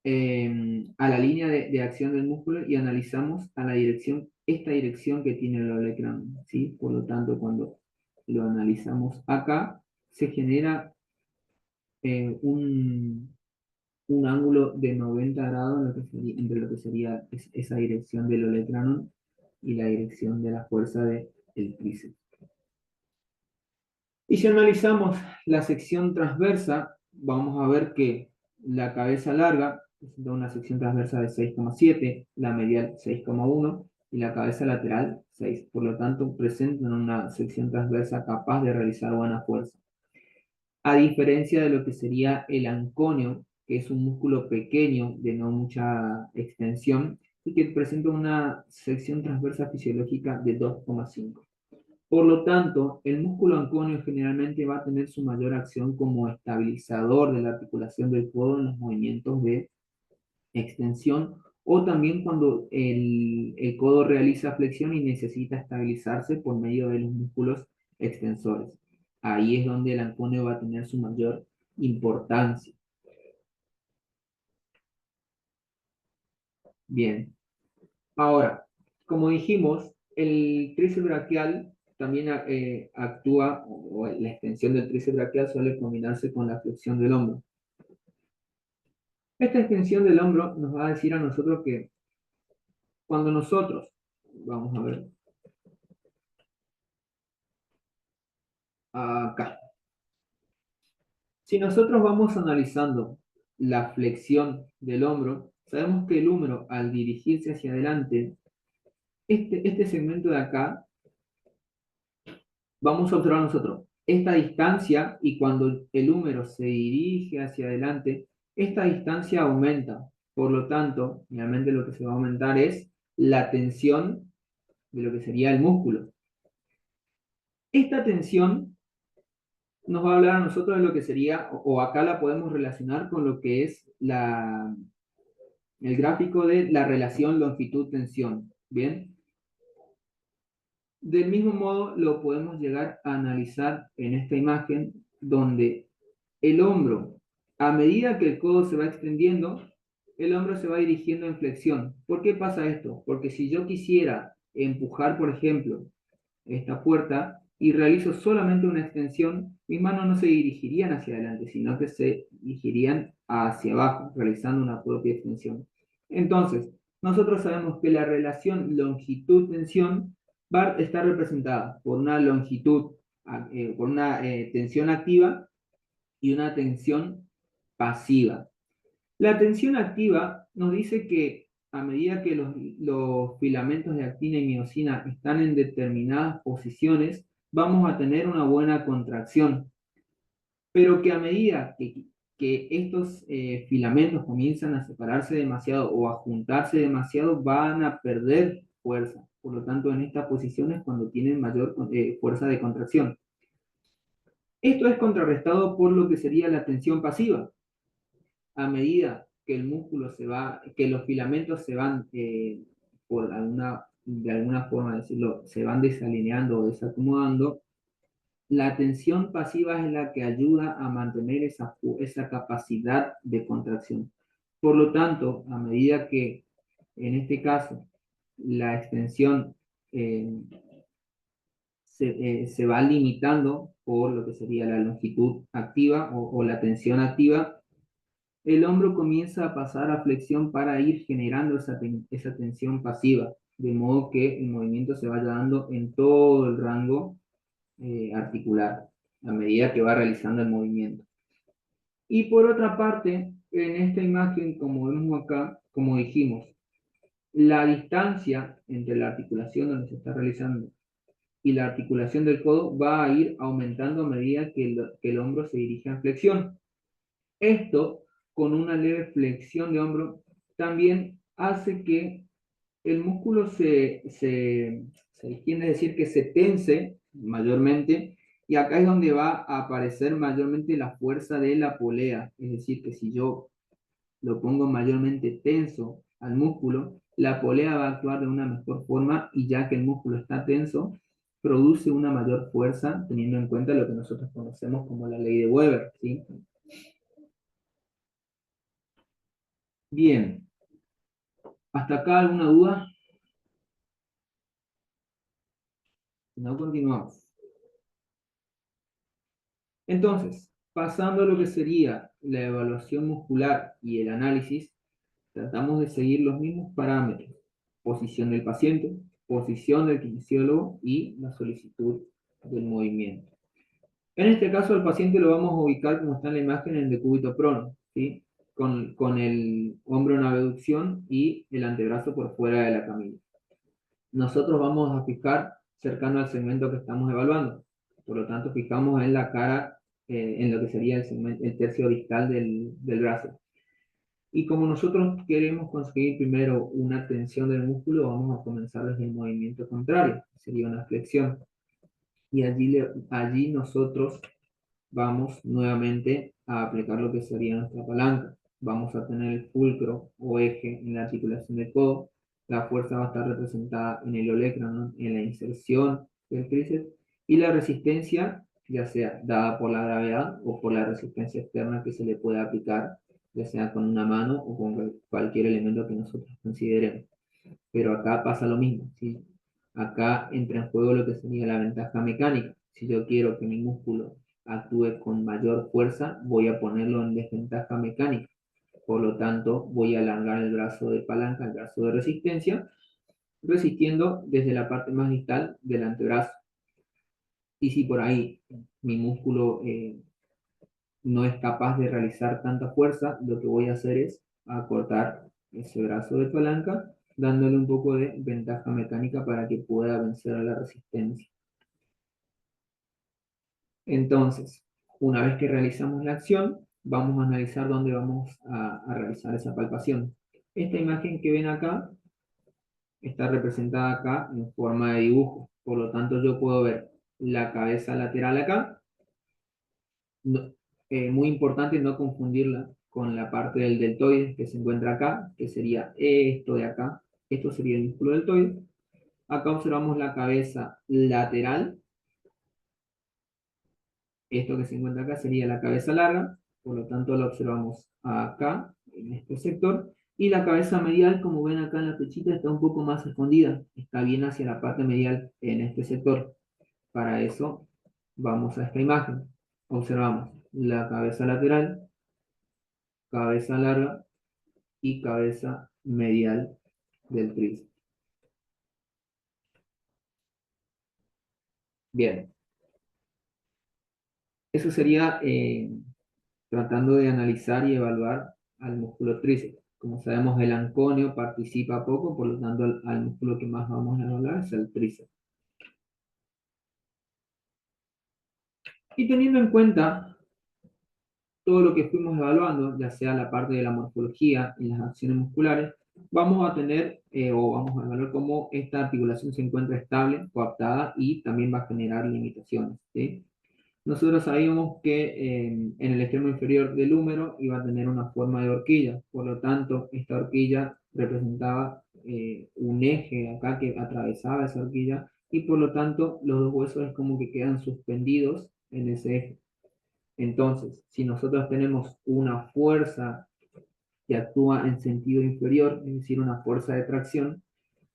a la línea de acción del músculo y analizamos a la dirección, esta dirección que tiene el olecranon, ¿sí? Por lo tanto, cuando lo analizamos acá, se genera un ángulo de 90 grados entre lo que sería esa dirección del olecranon y la dirección de la fuerza del tríceps. Y si analizamos la sección transversa, vamos a ver que la cabeza larga presenta una sección transversa de 6,7, la medial 6,1 y la cabeza lateral 6. Por lo tanto, presentan una sección transversa capaz de realizar buena fuerza. A diferencia de lo que sería el anconio, que es un músculo pequeño de no mucha extensión y que presenta una sección transversa fisiológica de 2,5. Por lo tanto, el músculo anconio generalmente va a tener su mayor acción como estabilizador de la articulación del codo en los movimientos de extensión o también cuando el codo realiza flexión y necesita estabilizarse por medio de los músculos extensores. Ahí es donde el anconio va a tener su mayor importancia. Bien. Ahora, como dijimos, el tríceps braquial también actúa, o la extensión del tríceps braquial suele combinarse con la flexión del hombro. Esta extensión del hombro nos va a decir a nosotros que cuando nosotros, vamos a ver, acá, si nosotros vamos analizando la flexión del hombro, sabemos que el húmero al dirigirse hacia adelante, este segmento de acá, vamos a observar nosotros esta distancia y cuando el húmero se dirige hacia adelante, esta distancia aumenta. Por lo tanto, realmente lo que se va a aumentar es la tensión de lo que sería el músculo. Esta tensión nos va a hablar a nosotros de lo que sería, o acá la podemos relacionar con lo que es el gráfico de la relación longitud-tensión. ¿Bien? Del mismo modo lo podemos llegar a analizar en esta imagen donde el hombro, a medida que el codo se va extendiendo, el hombro se va dirigiendo en flexión. ¿Por qué pasa esto? Porque si yo quisiera empujar, por ejemplo, esta puerta y realizo solamente una extensión, mis manos no se dirigirían hacia adelante, sino que se dirigirían hacia abajo, realizando una propia extensión. Entonces, nosotros sabemos que la relación longitud-tensión va a estar representada por una longitud, por una tensión activa y una tensión pasiva. La tensión activa nos dice que a medida que los filamentos de actina y miosina están en determinadas posiciones, vamos a tener una buena contracción, pero que a medida que estos filamentos comienzan a separarse demasiado o a juntarse demasiado, van a perder fuerza. Por lo tanto, en estas posiciones cuando tienen mayor fuerza de contracción. Esto es contrarrestado por lo que sería la tensión pasiva. A medida que el músculo se va, que los filamentos se van, de alguna forma decirlo, se van desalineando o desacomodando, la tensión pasiva es la que ayuda a mantener esa capacidad de contracción. Por lo tanto, a medida que, en este caso, la extensión se va limitando por lo que sería la longitud activa o la tensión activa, el hombro comienza a pasar a flexión para ir generando esa tensión pasiva, de modo que el movimiento se vaya dando en todo el rango articular, a medida que va realizando el movimiento. Y por otra parte, en esta imagen, como vemos acá, como dijimos, la distancia entre la articulación donde se está realizando y la articulación del codo va a ir aumentando a medida que el hombro se dirige en flexión. Esto, con una leve flexión de hombro, también hace que el músculo se tiende a decir que se tense mayormente, y acá es donde va a aparecer mayormente la fuerza de la polea. Es decir, que si yo lo pongo mayormente tenso al músculo, la polea va a actuar de una mejor forma, y ya que el músculo está tenso, produce una mayor fuerza, teniendo en cuenta lo que nosotros conocemos como la ley de Weber, ¿sí? Bien, ¿hasta acá alguna duda? Si no, continuamos. Entonces, pasando a lo que sería la evaluación muscular y el análisis, tratamos de seguir los mismos parámetros: posición del paciente, posición del kinesiólogo y la solicitud del movimiento. En este caso, al paciente lo vamos a ubicar como está en la imagen en decúbito prono, ¿sí? Con el hombro en abducción y el antebrazo por fuera de la camilla. Nosotros vamos a fijar cercano al segmento que estamos evaluando. Por lo tanto, fijamos en la cara, en lo que sería el tercio distal del brazo. Y como nosotros queremos conseguir primero una tensión del músculo, vamos a comenzar desde el movimiento contrario, que sería una flexión. Y allí nosotros vamos nuevamente a aplicar lo que sería nuestra palanca. Vamos a tener el fulcro o eje en la articulación del codo. La fuerza va a estar representada en el olecranon, en la inserción del tríceps, y la resistencia, ya sea dada por la gravedad o por la resistencia externa que se le puede aplicar, ya sea con una mano o con cualquier elemento que nosotros consideremos. Pero acá pasa lo mismo, ¿sí? Acá entra en juego lo que sería la ventaja mecánica. Si yo quiero que mi músculo actúe con mayor fuerza, voy a ponerlo en desventaja mecánica. Por lo tanto, voy a alargar el brazo de palanca, el brazo de resistencia, resistiendo desde la parte más distal del antebrazo. Y si por ahí mi músculo no es capaz de realizar tanta fuerza, lo que voy a hacer es acortar ese brazo de palanca, dándole un poco de ventaja mecánica para que pueda vencer a la resistencia. Entonces, una vez que realizamos la acción, vamos a analizar dónde vamos a realizar esa palpación. Esta imagen que ven acá está representada acá en forma de dibujo. Por lo tanto, yo puedo ver la cabeza lateral acá. No- muy importante no confundirla con la parte del deltoides que se encuentra acá, que sería esto de acá. Esto sería el músculo deltoides. Acá observamos la cabeza lateral. Esto que se encuentra acá sería la cabeza larga, por lo tanto la observamos acá, en este sector. Y la cabeza medial, como ven acá en la flechita, está un poco más escondida, está bien hacia la parte medial en este sector. Para eso vamos a esta imagen. Observamos la cabeza lateral, cabeza larga y cabeza medial del tríceps. Bien, eso sería tratando de analizar y evaluar al músculo tríceps. Como sabemos, el anconio participa poco, por lo tanto, al músculo que más vamos a evaluar es el tríceps. Y teniendo en cuenta todo lo que fuimos evaluando, ya sea la parte de la morfología y las acciones musculares, vamos a tener o vamos a evaluar cómo esta articulación se encuentra estable, coaptada y también va a generar limitaciones, ¿sí? Nosotros sabíamos que en el extremo inferior del húmero iba a tener una forma de horquilla, por lo tanto, esta horquilla representaba un eje acá que atravesaba esa horquilla y por lo tanto los dos huesos es como que quedan suspendidos en ese eje. Entonces, si nosotros tenemos una fuerza que actúa en sentido inferior, es decir, una fuerza de tracción,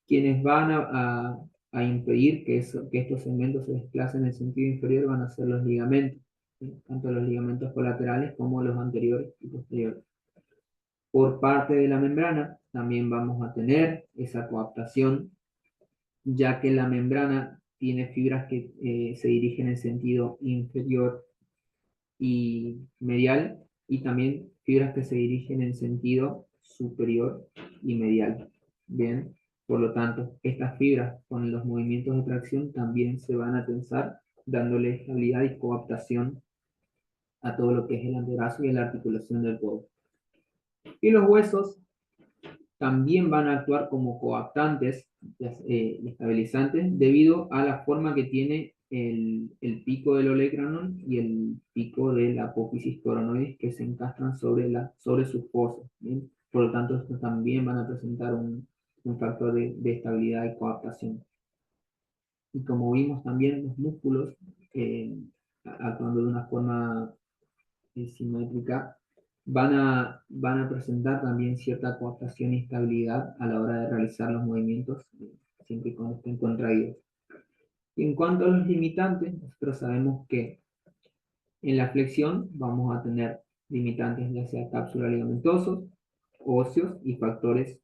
quienes van a impedir que estos segmentos se desplacen en sentido inferior van a ser los ligamentos, ¿sí? Tanto los ligamentos colaterales como los anteriores y posteriores. Por parte de la membrana también vamos a tener esa coaptación, ya que la membrana tiene fibras que se dirigen en sentido inferior y medial, y también fibras que se dirigen en sentido superior y medial. Bien, por lo tanto, estas fibras con los movimientos de tracción también se van a tensar, dándole estabilidad y coaptación a todo lo que es el antebrazo y a la articulación del codo. Y los huesos también van a actuar como coaptantes y estabilizantes debido a la forma que tiene el pico del olecranon y el pico de la apófisis coronoides que se encastran sobre sus fosas. ¿Bien? Por lo tanto, estos también van a presentar un factor de estabilidad y coaptación. Y como vimos también, los músculos actuando de una forma simétrica van a presentar también cierta coaptación y estabilidad a la hora de realizar los movimientos, siempre y cuando estén contraídos. Y en cuanto a los limitantes, nosotros sabemos que en la flexión vamos a tener limitantes ya sea cápsula ligamentosos, óseos y factores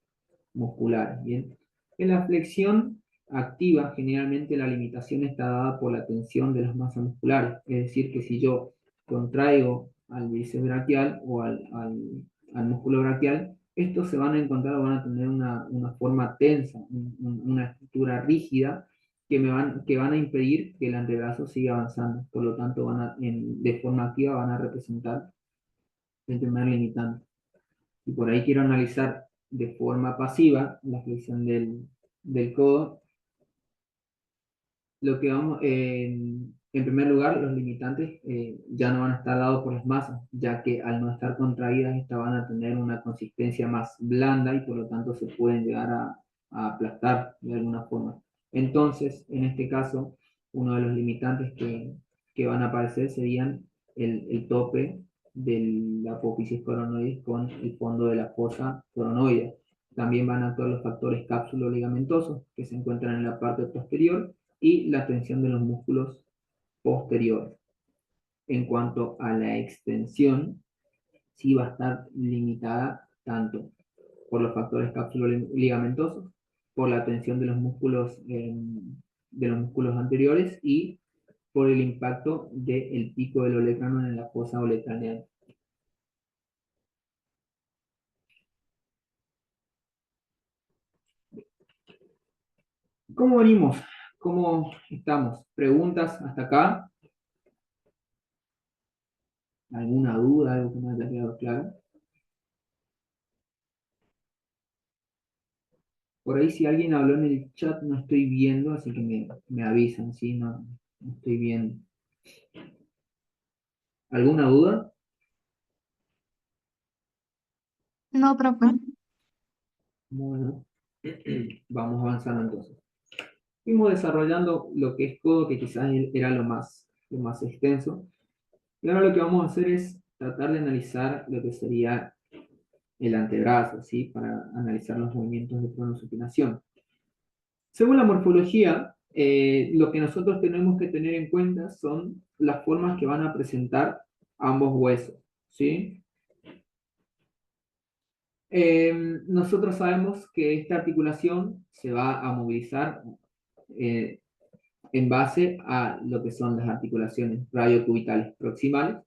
musculares. Bien, en la flexión activa generalmente la limitación está dada por la tensión de las masas musculares, es decir, que si yo contraigo al bíceps braquial o al músculo braquial, estos se van a encontrar o van a tener una forma tensa, una estructura rígida que van a impedir que el antebrazo siga avanzando. Por lo tanto, de forma activa van a representar el primer limitante. Y por ahí quiero analizar de forma pasiva la flexión del codo. Lo que vamos, en primer lugar, los limitantes ya no van a estar dados por las masas, ya que al no estar contraídas, estas van a tener una consistencia más blanda y por lo tanto se pueden llegar a aplastar de alguna forma. Entonces, en este caso, uno de los limitantes que van a aparecer serían el tope de la apófisis coronoides con el fondo de la fosa coronoide. También van a actuar los factores cápsulo-ligamentosos que se encuentran en la parte posterior y la tensión de los músculos posteriores. En cuanto a la extensión, sí va a estar limitada tanto por los factores cápsulo-ligamentosos, por la tensión de los músculos anteriores y por el impacto del pico del olecranon en la fosa olecraneal. ¿Cómo venimos? ¿Cómo estamos? ¿Preguntas hasta acá? ¿Alguna duda? ¿Algo que no haya quedado claro? Por ahí si alguien habló en el chat no estoy viendo, así que me avisan, ¿sí? No, no estoy viendo. ¿Alguna duda? No, profe. Bueno, vamos avanzando entonces. Fuimos desarrollando lo que es codo, que quizás era lo más extenso. Y ahora lo que vamos a hacer es tratar de analizar lo que sería el antebrazo, ¿sí? Para analizar los movimientos de pronosupinación. Según la morfología, lo que nosotros tenemos que tener en cuenta son las formas que van a presentar ambos huesos, ¿sí? Nosotros sabemos que esta articulación se va a movilizar eh, en base a lo que son las articulaciones radiocubitales proximal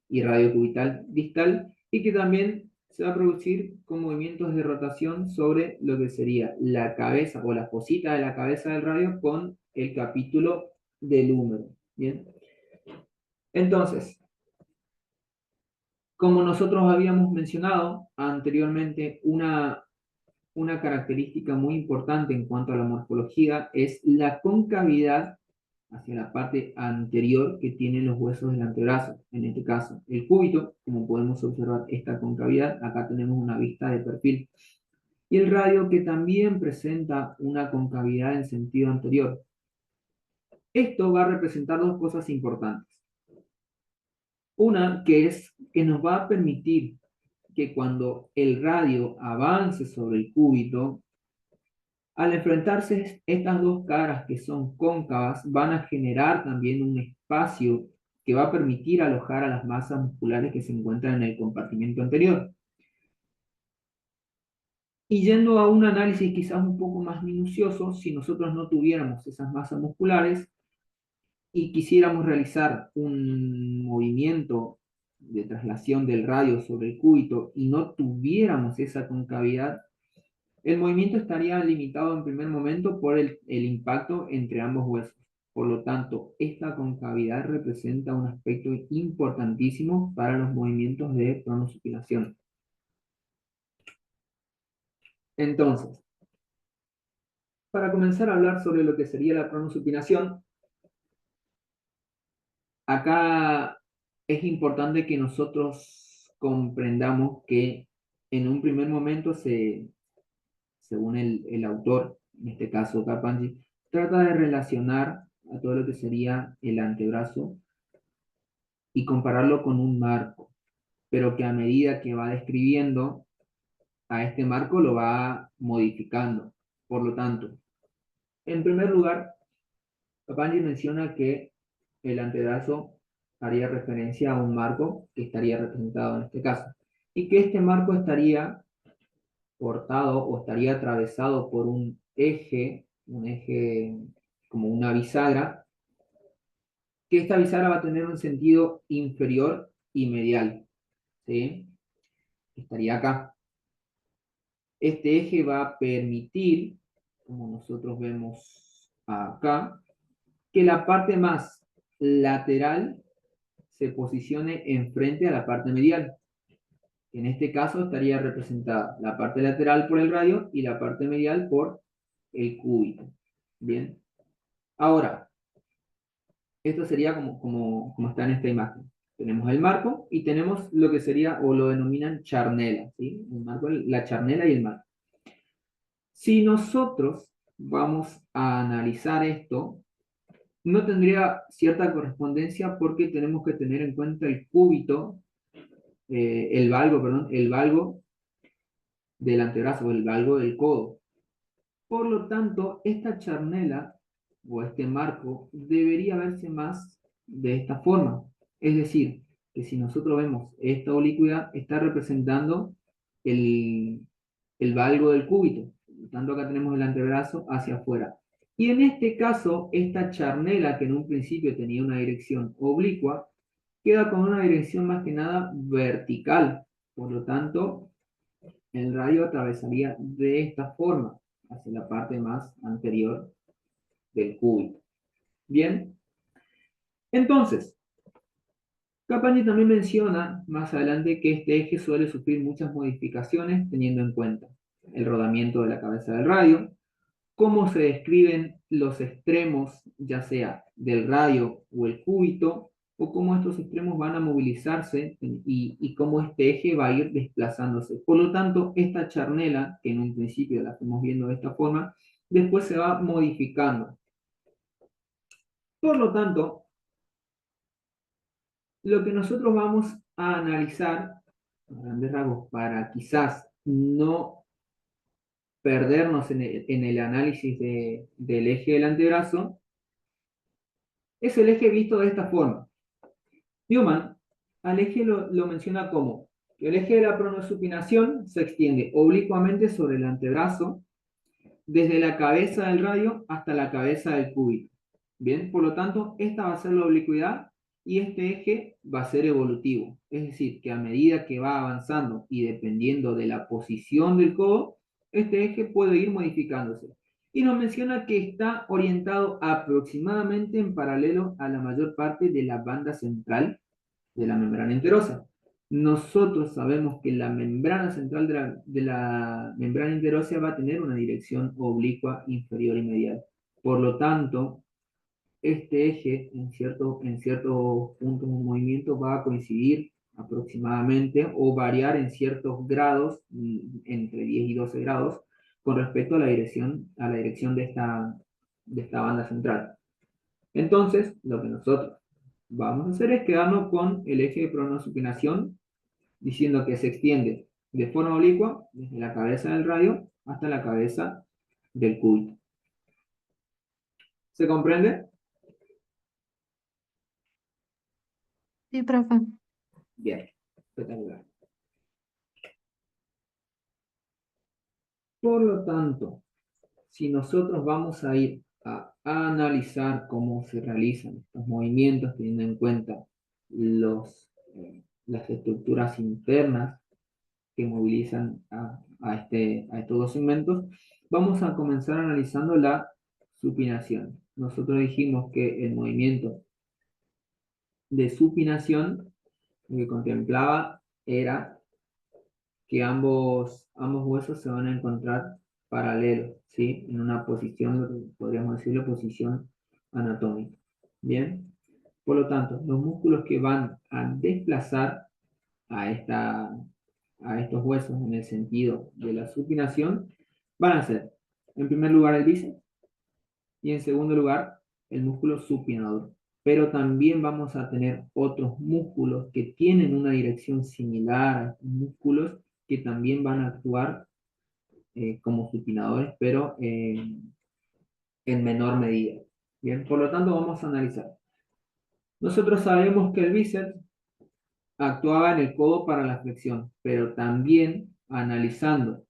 y radiocubital distal, y que también se va a producir con movimientos de rotación sobre lo que sería la cabeza o la fosita de la cabeza del radio con el capítulo del húmero. Bien, entonces, como nosotros habíamos mencionado anteriormente, una característica muy importante en cuanto a la morfología es la concavidad hacia la parte anterior que tienen los huesos del antebrazo, en este caso el cúbito. Como podemos observar esta concavidad, acá tenemos una vista de perfil, y el radio, que también presenta una concavidad en sentido anterior. Esto va a representar dos cosas importantes. Una, que es que nos va a permitir que cuando el radio avance sobre el cúbito, al enfrentarse estas dos caras que son cóncavas, van a generar también un espacio que va a permitir alojar a las masas musculares que se encuentran en el compartimento anterior. Y yendo a un análisis quizás un poco más minucioso, si nosotros no tuviéramos esas masas musculares y quisiéramos realizar un movimiento de traslación del radio sobre el cúbito y no tuviéramos esa concavidad, el movimiento estaría limitado en primer momento por el impacto entre ambos huesos. Por lo tanto, esta concavidad representa un aspecto importantísimo para los movimientos de pronosupinación. Entonces, para comenzar a hablar sobre lo que sería la pronosupinación, acá es importante que nosotros comprendamos que en un primer momento según el autor, en este caso Carpentier, trata de relacionar a todo lo que sería el antebrazo y compararlo con un marco, pero que a medida que va describiendo a este marco lo va modificando. Por lo tanto, en primer lugar, Carpentier menciona que el antebrazo haría referencia a un marco que estaría representado en este caso, y que este marco estaría cortado o estaría atravesado por un eje como una bisagra, que esta bisagra va a tener un sentido inferior y medial, ¿sí? Estaría acá. Este eje va a permitir, como nosotros vemos acá, que la parte más lateral se posicione enfrente a la parte medial. En este caso estaría representada la parte lateral por el radio y la parte medial por el cúbito. Bien. Ahora, esto sería como está en esta imagen. Tenemos el marco y tenemos lo que sería, o lo denominan charnela, ¿sí? El marco, la charnela y el marco. Si nosotros vamos a analizar esto, no tendría cierta correspondencia porque tenemos que tener en cuenta el cúbito, el valgo del antebrazo, el valgo del codo. Por lo tanto, esta charnela o este marco debería verse más de esta forma. Es decir, que si nosotros vemos esta oblicuidad, está representando el, el valgo del cúbito. Por lo tanto, acá tenemos el antebrazo hacia afuera. Y en este caso, esta charnela, que en un principio tenía una dirección oblicua, queda con una dirección más que nada vertical. Por lo tanto, el radio atravesaría de esta forma, hacia la parte más anterior del cúbito. Bien, entonces, Capani también menciona más adelante que este eje suele sufrir muchas modificaciones teniendo en cuenta el rodamiento de la cabeza del radio, cómo se describen los extremos, ya sea del radio o el cúbito, o cómo estos extremos van a movilizarse y cómo este eje va a ir desplazándose. Por lo tanto, esta charnela, que en un principio la estamos viendo de esta forma, después se va modificando. Por lo tanto, lo que nosotros vamos a analizar, a grandes rasgos, para quizás no perdernos en el análisis del eje del antebrazo, es el eje visto de esta forma. Newman al eje lo menciona como que el eje de la pronosupinación se extiende oblicuamente sobre el antebrazo desde la cabeza del radio hasta la cabeza del cúbito. Bien, por lo tanto, esta va a ser la oblicuidad y este eje va a ser evolutivo. Es decir, que a medida que va avanzando y dependiendo de la posición del codo, este eje puede ir modificándose. Y nos menciona que está orientado aproximadamente en paralelo a la mayor parte de la banda central de la membrana enterosa. Nosotros sabemos que la membrana central de la membrana interósea va a tener una dirección oblicua inferior y medial. Por lo tanto, este eje en ciertos puntos de movimiento va a coincidir aproximadamente o variar en ciertos grados, entre 10 y 12 grados, con respecto a la dirección de esta banda central. Entonces, lo que nosotros vamos a hacer es quedarnos con el eje de pronosupinación, diciendo que se extiende de forma oblicua desde la cabeza del radio hasta la cabeza del cúbito. ¿Se comprende? Sí, profe. Bien, espectacular. Por lo tanto, si nosotros vamos a ir a analizar cómo se realizan estos movimientos, teniendo en cuenta las estructuras internas que movilizan a estos dos segmentos, vamos a comenzar analizando la supinación. Nosotros dijimos que el movimiento de supinación lo que contemplaba era que ambos huesos se van a encontrar paralelos, ¿sí? En una posición, podríamos decirlo, posición anatómica. Bien, por lo tanto, los músculos que van a desplazar a estos huesos en el sentido de la supinación van a ser, en primer lugar, el bíceps y en segundo lugar, el músculo supinador. Pero también vamos a tener otros músculos que tienen una dirección similar a estos músculos que también van a actuar como supinadores, pero en menor medida. Bien, por lo tanto, vamos a analizar. Nosotros sabemos que el bíceps actuaba en el codo para la flexión, pero también analizando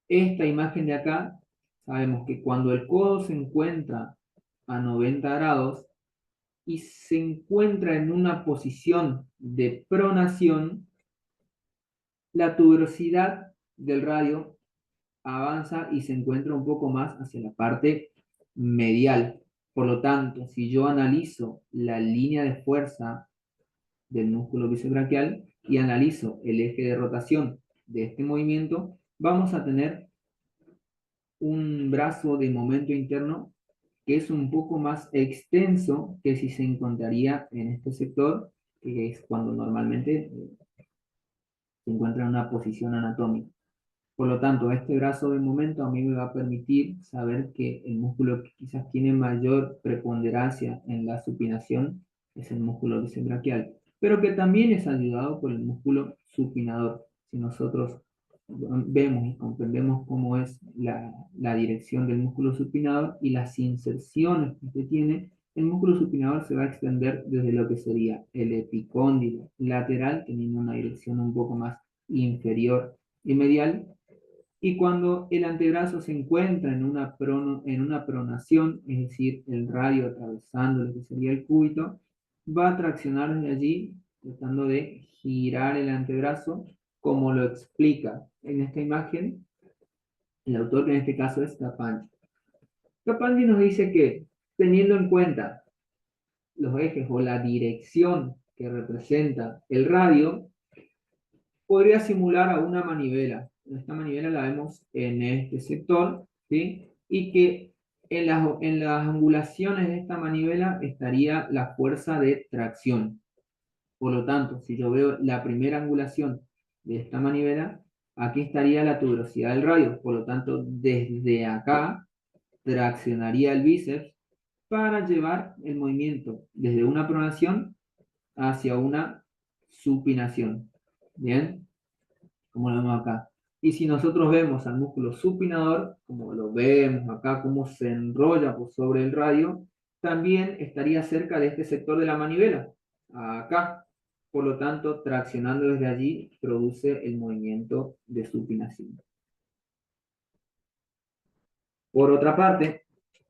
esta imagen de acá, sabemos que cuando el codo se encuentra a 90 grados y se encuentra en una posición de pronación, la tuberosidad del radio avanza y se encuentra un poco más hacia la parte medial. Por lo tanto, si yo analizo la línea de fuerza del músculo bíceps y analizo el eje de rotación de este movimiento, vamos a tener un brazo de momento interno que es un poco más extenso que si se encontraría en este sector, que es cuando normalmente se encuentra en una posición anatómica. Por lo tanto, este brazo de momento a mí me va a permitir saber que el músculo que quizás tiene mayor preponderancia en la supinación es el músculo bíceps pero que también es ayudado por el músculo supinador. Si nosotros vemos y comprendemos cómo es la dirección del músculo supinador y las inserciones que tiene, el músculo supinador se va a extender desde lo que sería el epicóndilo lateral, teniendo una dirección un poco más inferior y medial, y cuando el antebrazo se encuentra en una pronación, es decir, el radio atravesando lo que sería el cúbito, va a traccionar desde allí, tratando de girar el antebrazo, como lo explica en esta imagen el autor, que en este caso es Capandi. Capandi nos dice que, teniendo en cuenta los ejes o la dirección que representa el radio, podría simular a una manivela, esta manivela la vemos en este sector, ¿sí? Y que en las angulaciones de esta manivela estaría la fuerza de tracción. Por lo tanto, si yo veo la primera angulación de esta manivela, aquí estaría la tuberosidad del radio. Por lo tanto, desde acá traccionaría el bíceps para llevar el movimiento desde una pronación hacia una supinación. ¿Bien? Como lo vemos acá. Y si nosotros vemos al músculo supinador, como lo vemos acá, cómo se enrolla por sobre el radio, también estaría cerca de este sector de la manivela, acá. Por lo tanto, traccionando desde allí, produce el movimiento de supinación. Por otra parte,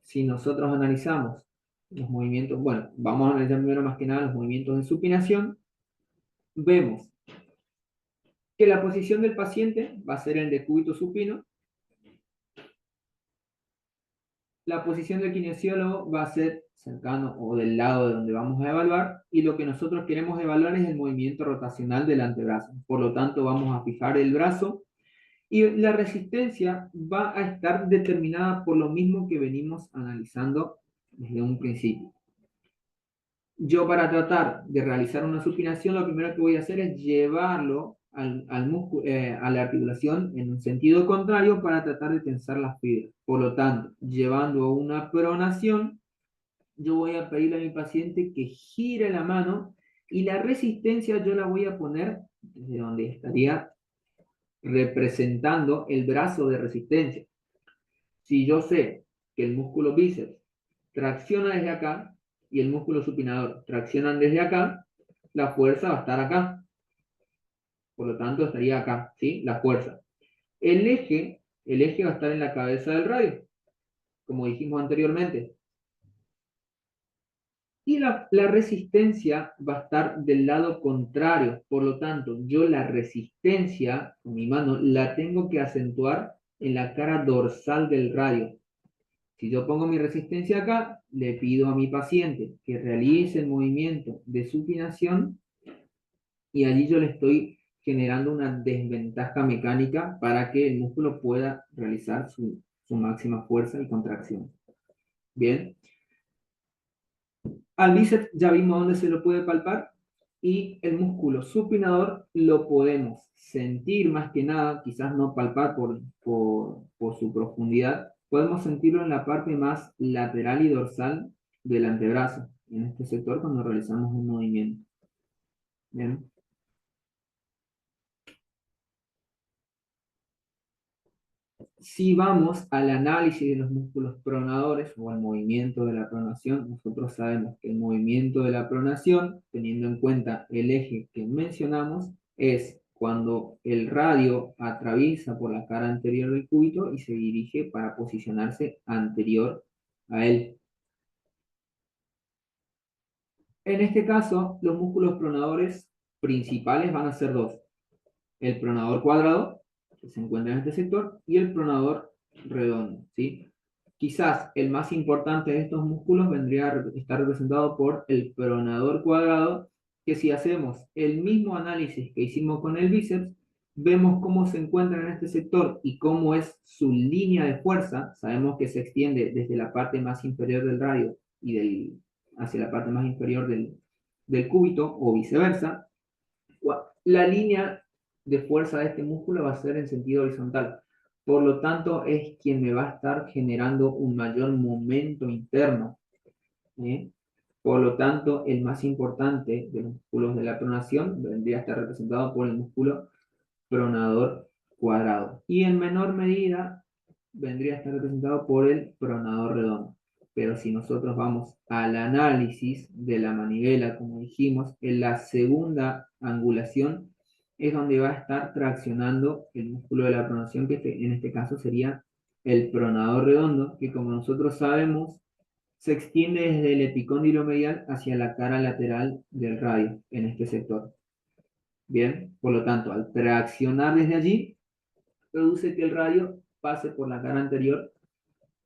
si nosotros analizamos los movimientos, bueno, vamos a analizar primero más que nada los movimientos de supinación, vemos que la posición del paciente va a ser el decúbito supino. La posición del kinesiólogo va a ser cercano o del lado de donde vamos a evaluar, y lo que nosotros queremos evaluar es el movimiento rotacional del antebrazo. Por lo tanto, vamos a fijar el brazo y la resistencia va a estar determinada por lo mismo que venimos analizando desde un principio. Yo, para tratar de realizar una supinación, lo primero que voy a hacer es llevarlo a la articulación en un sentido contrario para tratar de tensar las fibras. Por lo tanto, llevando a una pronación, yo voy a pedirle a mi paciente que gire la mano, y la resistencia yo la voy a poner desde donde estaría representando el brazo de resistencia. Si yo sé que el músculo bíceps tracciona desde acá y el músculo supinador traccionan desde acá, la fuerza va a estar acá. Por lo tanto, estaría acá, ¿sí? La fuerza. El eje va a estar en la cabeza del radio, como dijimos anteriormente. Y la resistencia va a estar del lado contrario. Por lo tanto, yo la resistencia con mi mano la tengo que acentuar en la cara dorsal del radio. Si yo pongo mi resistencia acá, le pido a mi paciente que realice el movimiento de supinación, y allí yo le estoy generando una desventaja mecánica para que el músculo pueda realizar su máxima fuerza y contracción. Bien. Al bíceps ya vimos dónde se lo puede palpar, y el músculo supinador lo podemos sentir más que nada, quizás no palpar por su profundidad, podemos sentirlo en la parte más lateral y dorsal del antebrazo, en este sector, cuando realizamos un movimiento. Bien. Si vamos al análisis de los músculos pronadores o al movimiento de la pronación, nosotros sabemos que el movimiento de la pronación, teniendo en cuenta el eje que mencionamos, es cuando el radio atraviesa por la cara anterior del cúbito y se dirige para posicionarse anterior a él. En este caso, los músculos pronadores principales van a ser dos: el pronador cuadrado, que se encuentra en este sector, y el pronador redondo, ¿sí? Quizás el más importante de estos músculos vendría a estar representado por el pronador cuadrado, que si hacemos el mismo análisis que hicimos con el bíceps, vemos cómo se encuentra en este sector y cómo es su línea de fuerza. Sabemos que se extiende desde la parte más inferior del radio hacia la parte más inferior del cúbito, o viceversa. La línea de fuerza de este músculo va a ser en sentido horizontal. Por lo tanto, es quien me va a estar generando un mayor momento interno. Por lo tanto, el más importante de los músculos de la pronación vendría a estar representado por el músculo pronador cuadrado. Y en menor medida vendría a estar representado por el pronador redondo. Pero si nosotros vamos al análisis de la manivela, como dijimos, en la segunda angulación es donde va a estar traccionando el músculo de la pronación, que en este caso sería el pronador redondo, que, como nosotros sabemos, se extiende desde el epicóndilo medial hacia la cara lateral del radio, en este sector. Bien, por lo tanto, al traccionar desde allí, produce que el radio pase por la cara anterior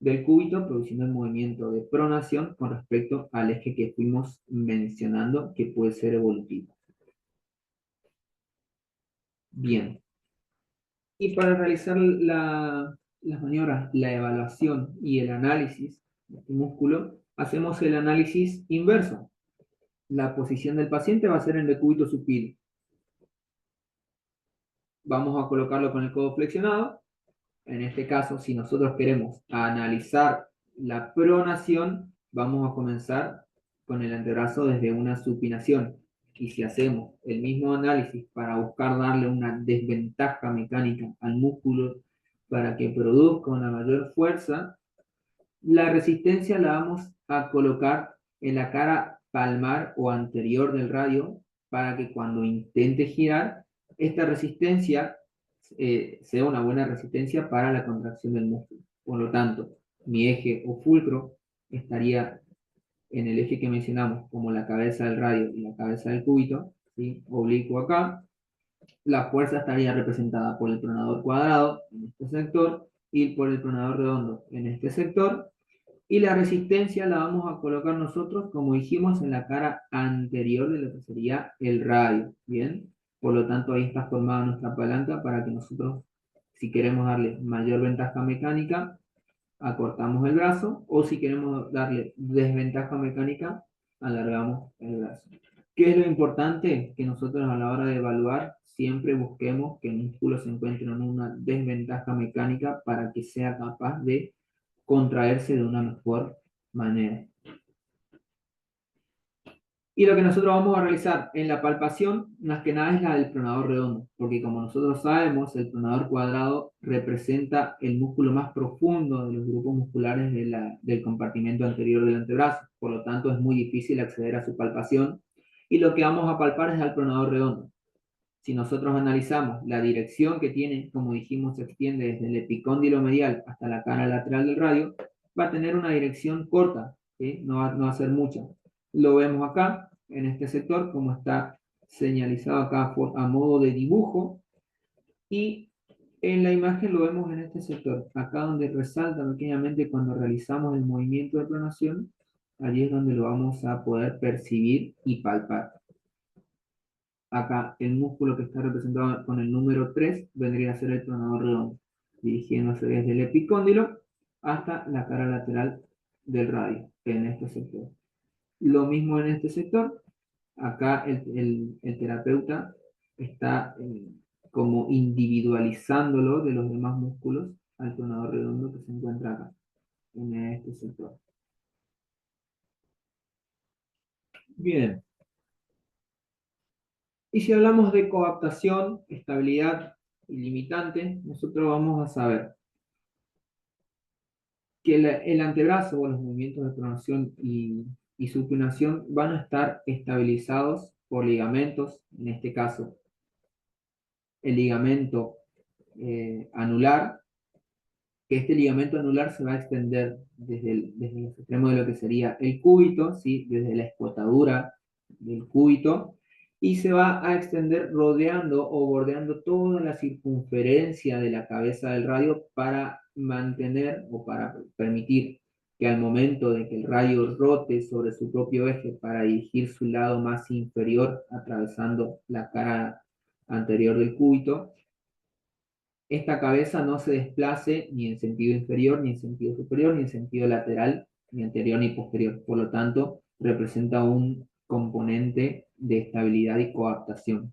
del cúbito, produciendo el movimiento de pronación con respecto al eje que fuimos mencionando, que puede ser evolutivo. Bien. Y para realizar las maniobras, la evaluación y el análisis de este músculo, hacemos el análisis inverso. La posición del paciente va a ser en decúbito supino. Vamos a colocarlo con el codo flexionado. En este caso, si nosotros queremos analizar la pronación, vamos a comenzar con el antebrazo desde una supinación. Y si hacemos el mismo análisis para buscar darle una desventaja mecánica al músculo para que produzca una mayor fuerza, la resistencia la vamos a colocar en la cara palmar o anterior del radio para que cuando intente girar, esta resistencia sea una buena resistencia para la contracción del músculo. Por lo tanto, mi eje o fulcro estaría en el eje que mencionamos como la cabeza del radio y la cabeza del cúbito, ¿sí? Oblicuo acá. La fuerza estaría representada por el pronador cuadrado en este sector y por el pronador redondo en este sector. Y la resistencia la vamos a colocar nosotros, como dijimos, en la cara anterior de lo que sería el radio, ¿bien? Por lo tanto, ahí está formada nuestra palanca para que nosotros, si queremos darle mayor ventaja mecánica, acortamos el brazo, o si queremos darle desventaja mecánica, alargamos el brazo. ¿Qué es lo importante? Que nosotros a la hora de evaluar siempre busquemos que el músculo se encuentre en una desventaja mecánica para que sea capaz de contraerse de una mejor manera. Y lo que nosotros vamos a realizar en la palpación, más que nada es la del pronador redondo, porque como nosotros sabemos, el pronador cuadrado representa el músculo más profundo de los grupos musculares del compartimento anterior del antebrazo, por lo tanto es muy difícil acceder a su palpación, y lo que vamos a palpar es al pronador redondo. Si nosotros analizamos la dirección que tiene, como dijimos, se extiende desde el epicóndilo medial hasta la cara lateral del radio, va a tener una dirección corta, ¿sí? No va a ser mucha. Lo vemos acá, en este sector, como está señalizado acá a modo de dibujo, y en la imagen lo vemos en este sector, acá donde resalta pequeñamente cuando realizamos el movimiento de pronación, allí es donde lo vamos a poder percibir y palpar. Acá el músculo que está representado con el número 3 vendría a ser el pronador redondo, dirigiéndose desde el epicóndilo hasta la cara lateral del radio, en este sector. Lo mismo en este sector, acá el terapeuta está como individualizándolo de los demás músculos al pronador redondo que se encuentra acá, en este sector. Bien. Y si hablamos de coaptación, estabilidad y limitante, nosotros vamos a saber que el antebrazo o los movimientos de pronación y supinación van a estar estabilizados por ligamentos, en este caso el ligamento anular, que este ligamento anular se va a extender desde los extremos de lo que sería el cúbito, ¿sí? Desde la escotadura del cúbito, y se va a extender rodeando o bordeando toda la circunferencia de la cabeza del radio para mantener o para permitir que al momento de que el radio rote sobre su propio eje para dirigir su lado más inferior atravesando la cara anterior del cúbito, esta cabeza no se desplace ni en sentido inferior, ni en sentido superior, ni en sentido lateral, ni anterior ni posterior. Por lo tanto, representa un componente de estabilidad y coaptación.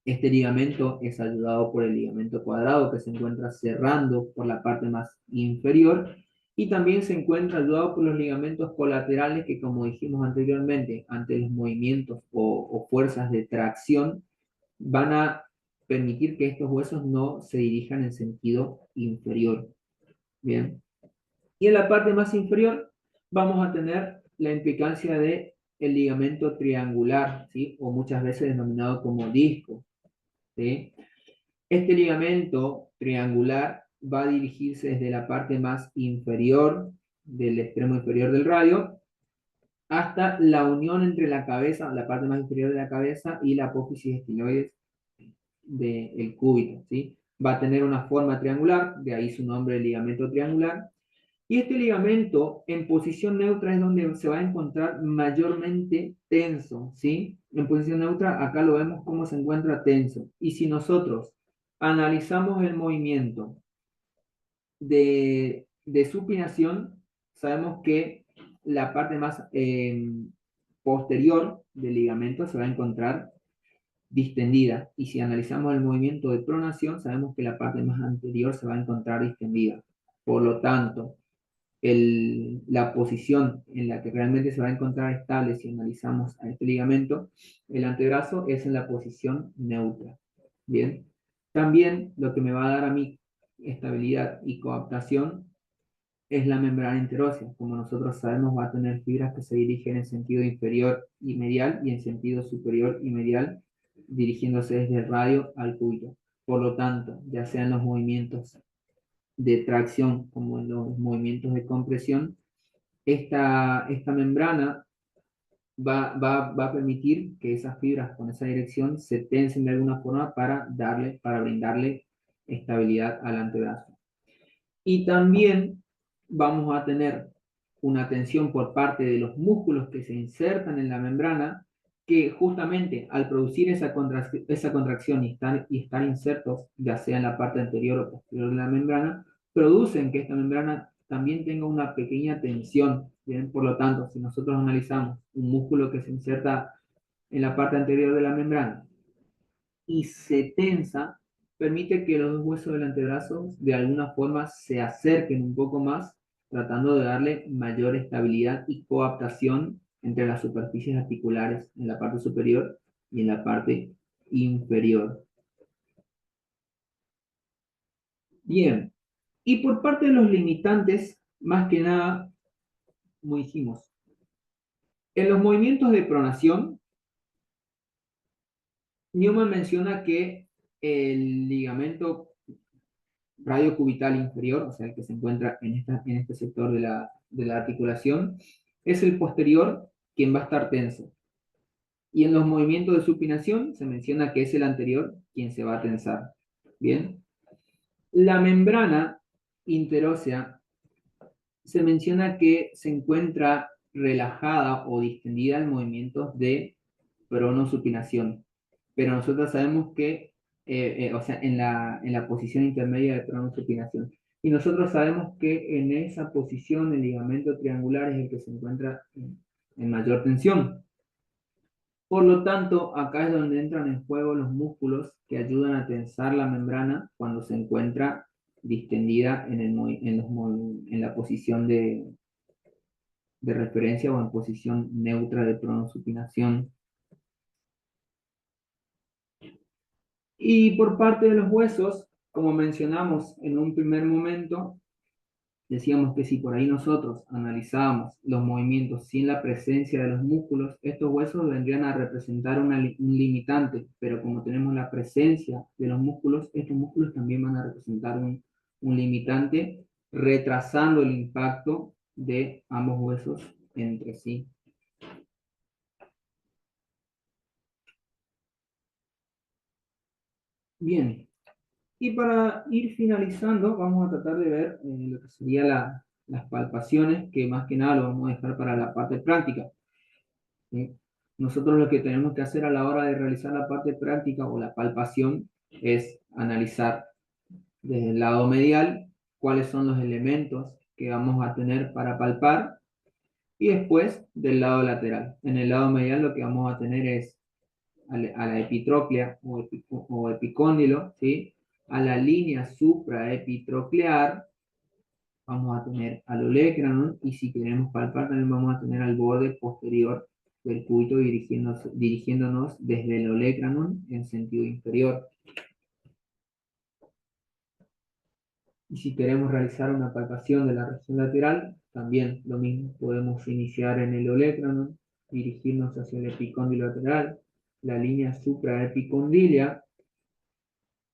Este ligamento es ayudado por el ligamento cuadrado que se encuentra cerrando por la parte más inferior y también se encuentra ayudado por los ligamentos colaterales que, como dijimos anteriormente, ante los movimientos o fuerzas de tracción van a permitir que estos huesos no se dirijan en sentido inferior. Bien. Y en la parte más inferior vamos a tener la implicancia de el ligamento triangular, ¿sí? O muchas veces denominado como disco, ¿sí? Este ligamento triangular va a dirigirse desde la parte más inferior del extremo inferior del radio hasta la unión entre la cabeza, la parte más inferior de la cabeza y la apófisis estiloides del cúbito, ¿sí? Va a tener una forma triangular, de ahí su nombre, ligamento triangular, y este ligamento en posición neutra es donde se va a encontrar mayormente tenso, ¿sí? En posición neutra acá lo vemos cómo se encuentra tenso, y si nosotros analizamos el movimiento de supinación, sabemos que la parte más posterior del ligamento se va a encontrar distendida. Y si analizamos el movimiento de pronación, sabemos que la parte más anterior se va a encontrar distendida. Por lo tanto, la posición en la que realmente se va a encontrar estable si analizamos a este ligamento, el antebrazo es en la posición neutra. Bien. También lo que me va a dar a mí estabilidad y coaptación es la membrana interósea. Como nosotros sabemos, va a tener fibras que se dirigen en sentido inferior y medial y en sentido superior y medial, dirigiéndose desde el radio al cúbito. Por lo tanto, ya sean los movimientos de tracción como en los movimientos de compresión, esta membrana va a permitir que esas fibras con esa dirección se tensen de alguna forma para brindarle estabilidad al antebrazo. Y también vamos a tener una tensión por parte de los músculos que se insertan en la membrana, que justamente al producir esa contracción y estar insertos, ya sea en la parte anterior o posterior de la membrana, producen que esta membrana también tenga una pequeña tensión. ¿Bien? Por lo tanto, si nosotros analizamos un músculo que se inserta en la parte anterior de la membrana y se tensa, permite que los dos huesos del antebrazo de alguna forma se acerquen un poco más, tratando de darle mayor estabilidad y coaptación entre las superficies articulares en la parte superior y en la parte inferior. Bien, y por parte de los limitantes, más que nada, como dijimos, en los movimientos de pronación, Newman menciona que el ligamento radiocubital inferior, o sea, el que se encuentra en este sector de la articulación, es el posterior quien va a estar tenso. Y en los movimientos de supinación se menciona que es el anterior quien se va a tensar. Bien. La membrana interósea se menciona que se encuentra relajada o distendida en movimientos de pronosupinación. Pero nosotros sabemos que, o sea, en la posición intermedia de pronosupinación. Y nosotros sabemos que en esa posición el ligamento triangular es el que se encuentra en mayor tensión. Por lo tanto, acá es donde entran en juego los músculos que ayudan a tensar la membrana cuando se encuentra distendida en la posición de referencia o en posición neutra de pronosupinación. Y por parte de los huesos, como mencionamos en un primer momento, decíamos que si por ahí nosotros analizábamos los movimientos sin la presencia de los músculos, estos huesos vendrían a representar un limitante, pero como tenemos la presencia de los músculos, estos músculos también van a representar un limitante, retrasando el impacto de ambos huesos entre sí. Bien, y para ir finalizando, vamos a tratar de ver lo que serían las palpaciones, que más que nada lo vamos a dejar para la parte práctica. ¿Sí? Nosotros lo que tenemos que hacer a la hora de realizar la parte práctica o la palpación es analizar desde el lado medial cuáles son los elementos que vamos a tener para palpar y después del lado lateral. En el lado medial lo que vamos a tener es a la epitróclea o epicóndilo, ¿sí? A la línea supraepitroclear, vamos a tener al olecranon y si queremos palpar también vamos a tener al borde posterior del cúbito dirigiéndonos desde el olecranon en sentido inferior. Y si queremos realizar una palpación de la región lateral, también lo mismo, podemos iniciar en el olecranon, dirigirnos hacia el epicóndilo lateral, la línea supraepicondilia,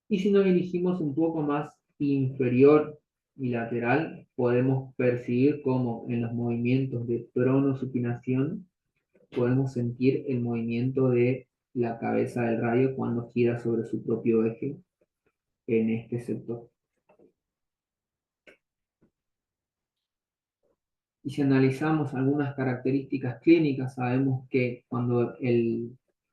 y si nos dirigimos un poco más inferior y lateral, podemos percibir cómo en los movimientos de pronosupinación podemos sentir el movimiento de la cabeza del radio cuando gira sobre su propio eje en este sector. Y si analizamos algunas características clínicas, sabemos que cuando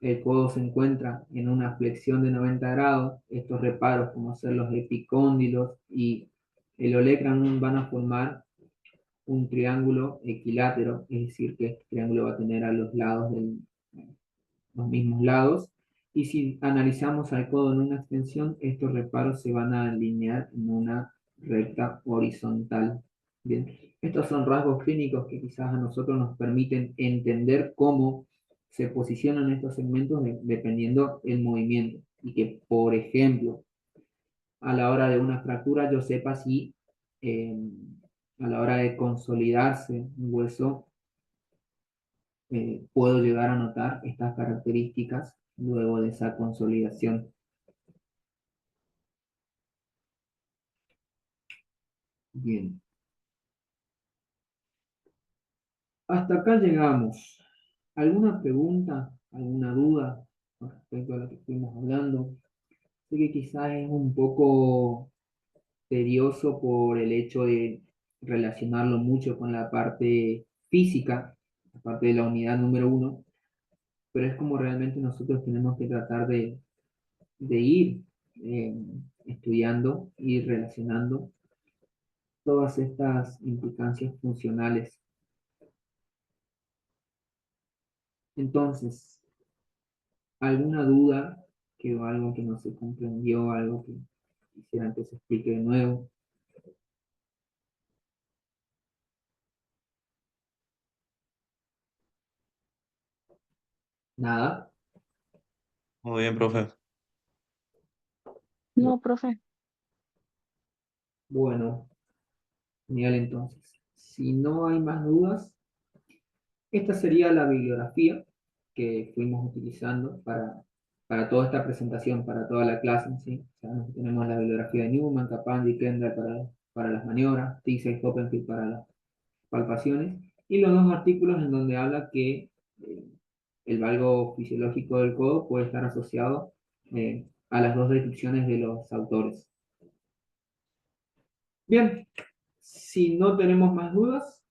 el codo se encuentra en una flexión de 90 grados, estos reparos, como ser los epicóndilos y el olecranon, van a formar un triángulo equilátero, es decir, que este triángulo va a tener a los lados los mismos lados. Y si analizamos al codo en una extensión, estos reparos se van a alinear en una recta horizontal. Bien, estos son rasgos clínicos que quizás a nosotros nos permiten entender cómo se posicionan estos segmentos dependiendo el movimiento. Y que, por ejemplo, a la hora de una fractura yo sepa si a la hora de consolidarse un hueso puedo llegar a notar estas características luego de esa consolidación. Bien. Hasta acá llegamos. ¿Alguna pregunta, alguna duda con respecto a lo que estuvimos hablando? Sé que quizás es un poco tedioso por el hecho de relacionarlo mucho con la parte física, la parte de la unidad número 1, pero es como realmente nosotros tenemos que tratar de ir eh, estudiando y relacionando todas estas implicancias funcionales. Entonces, ¿alguna duda? ¿Quedó algo que no se comprendió? ¿Algo que quisieran que se explique de nuevo? ¿Nada? Muy bien, profe. No, profe. Bueno, genial entonces. Si no hay más dudas, esta sería la bibliografía que fuimos utilizando para toda esta presentación, para toda la clase, ¿sí? O sea, tenemos la bibliografía de Newman, Capandi, Kendall para las maniobras, Tixey, Hoppenfield para las palpaciones, y los dos artículos en donde habla que el valgo fisiológico del codo puede estar asociado a las dos descripciones de los autores. Bien, si no tenemos más dudas,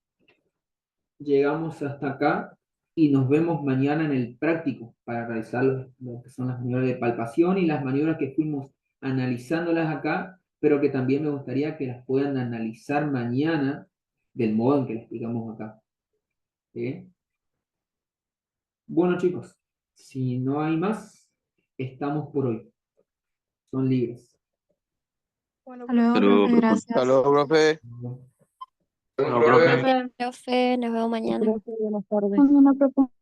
llegamos hasta acá y nos vemos mañana en el práctico para realizar lo que son las maniobras de palpación y las maniobras que fuimos analizándolas acá, pero que también me gustaría que las puedan analizar mañana del modo en que las explicamos acá. ¿Sí? Bueno, chicos, si no hay más, estamos por hoy. Son libres. Bueno, Hasta luego, Pero, profe, profe. gracias. Hasta luego, profe. No, profe. profe, nos vemos mañana. Profe, buenas tardes. No, no, profe.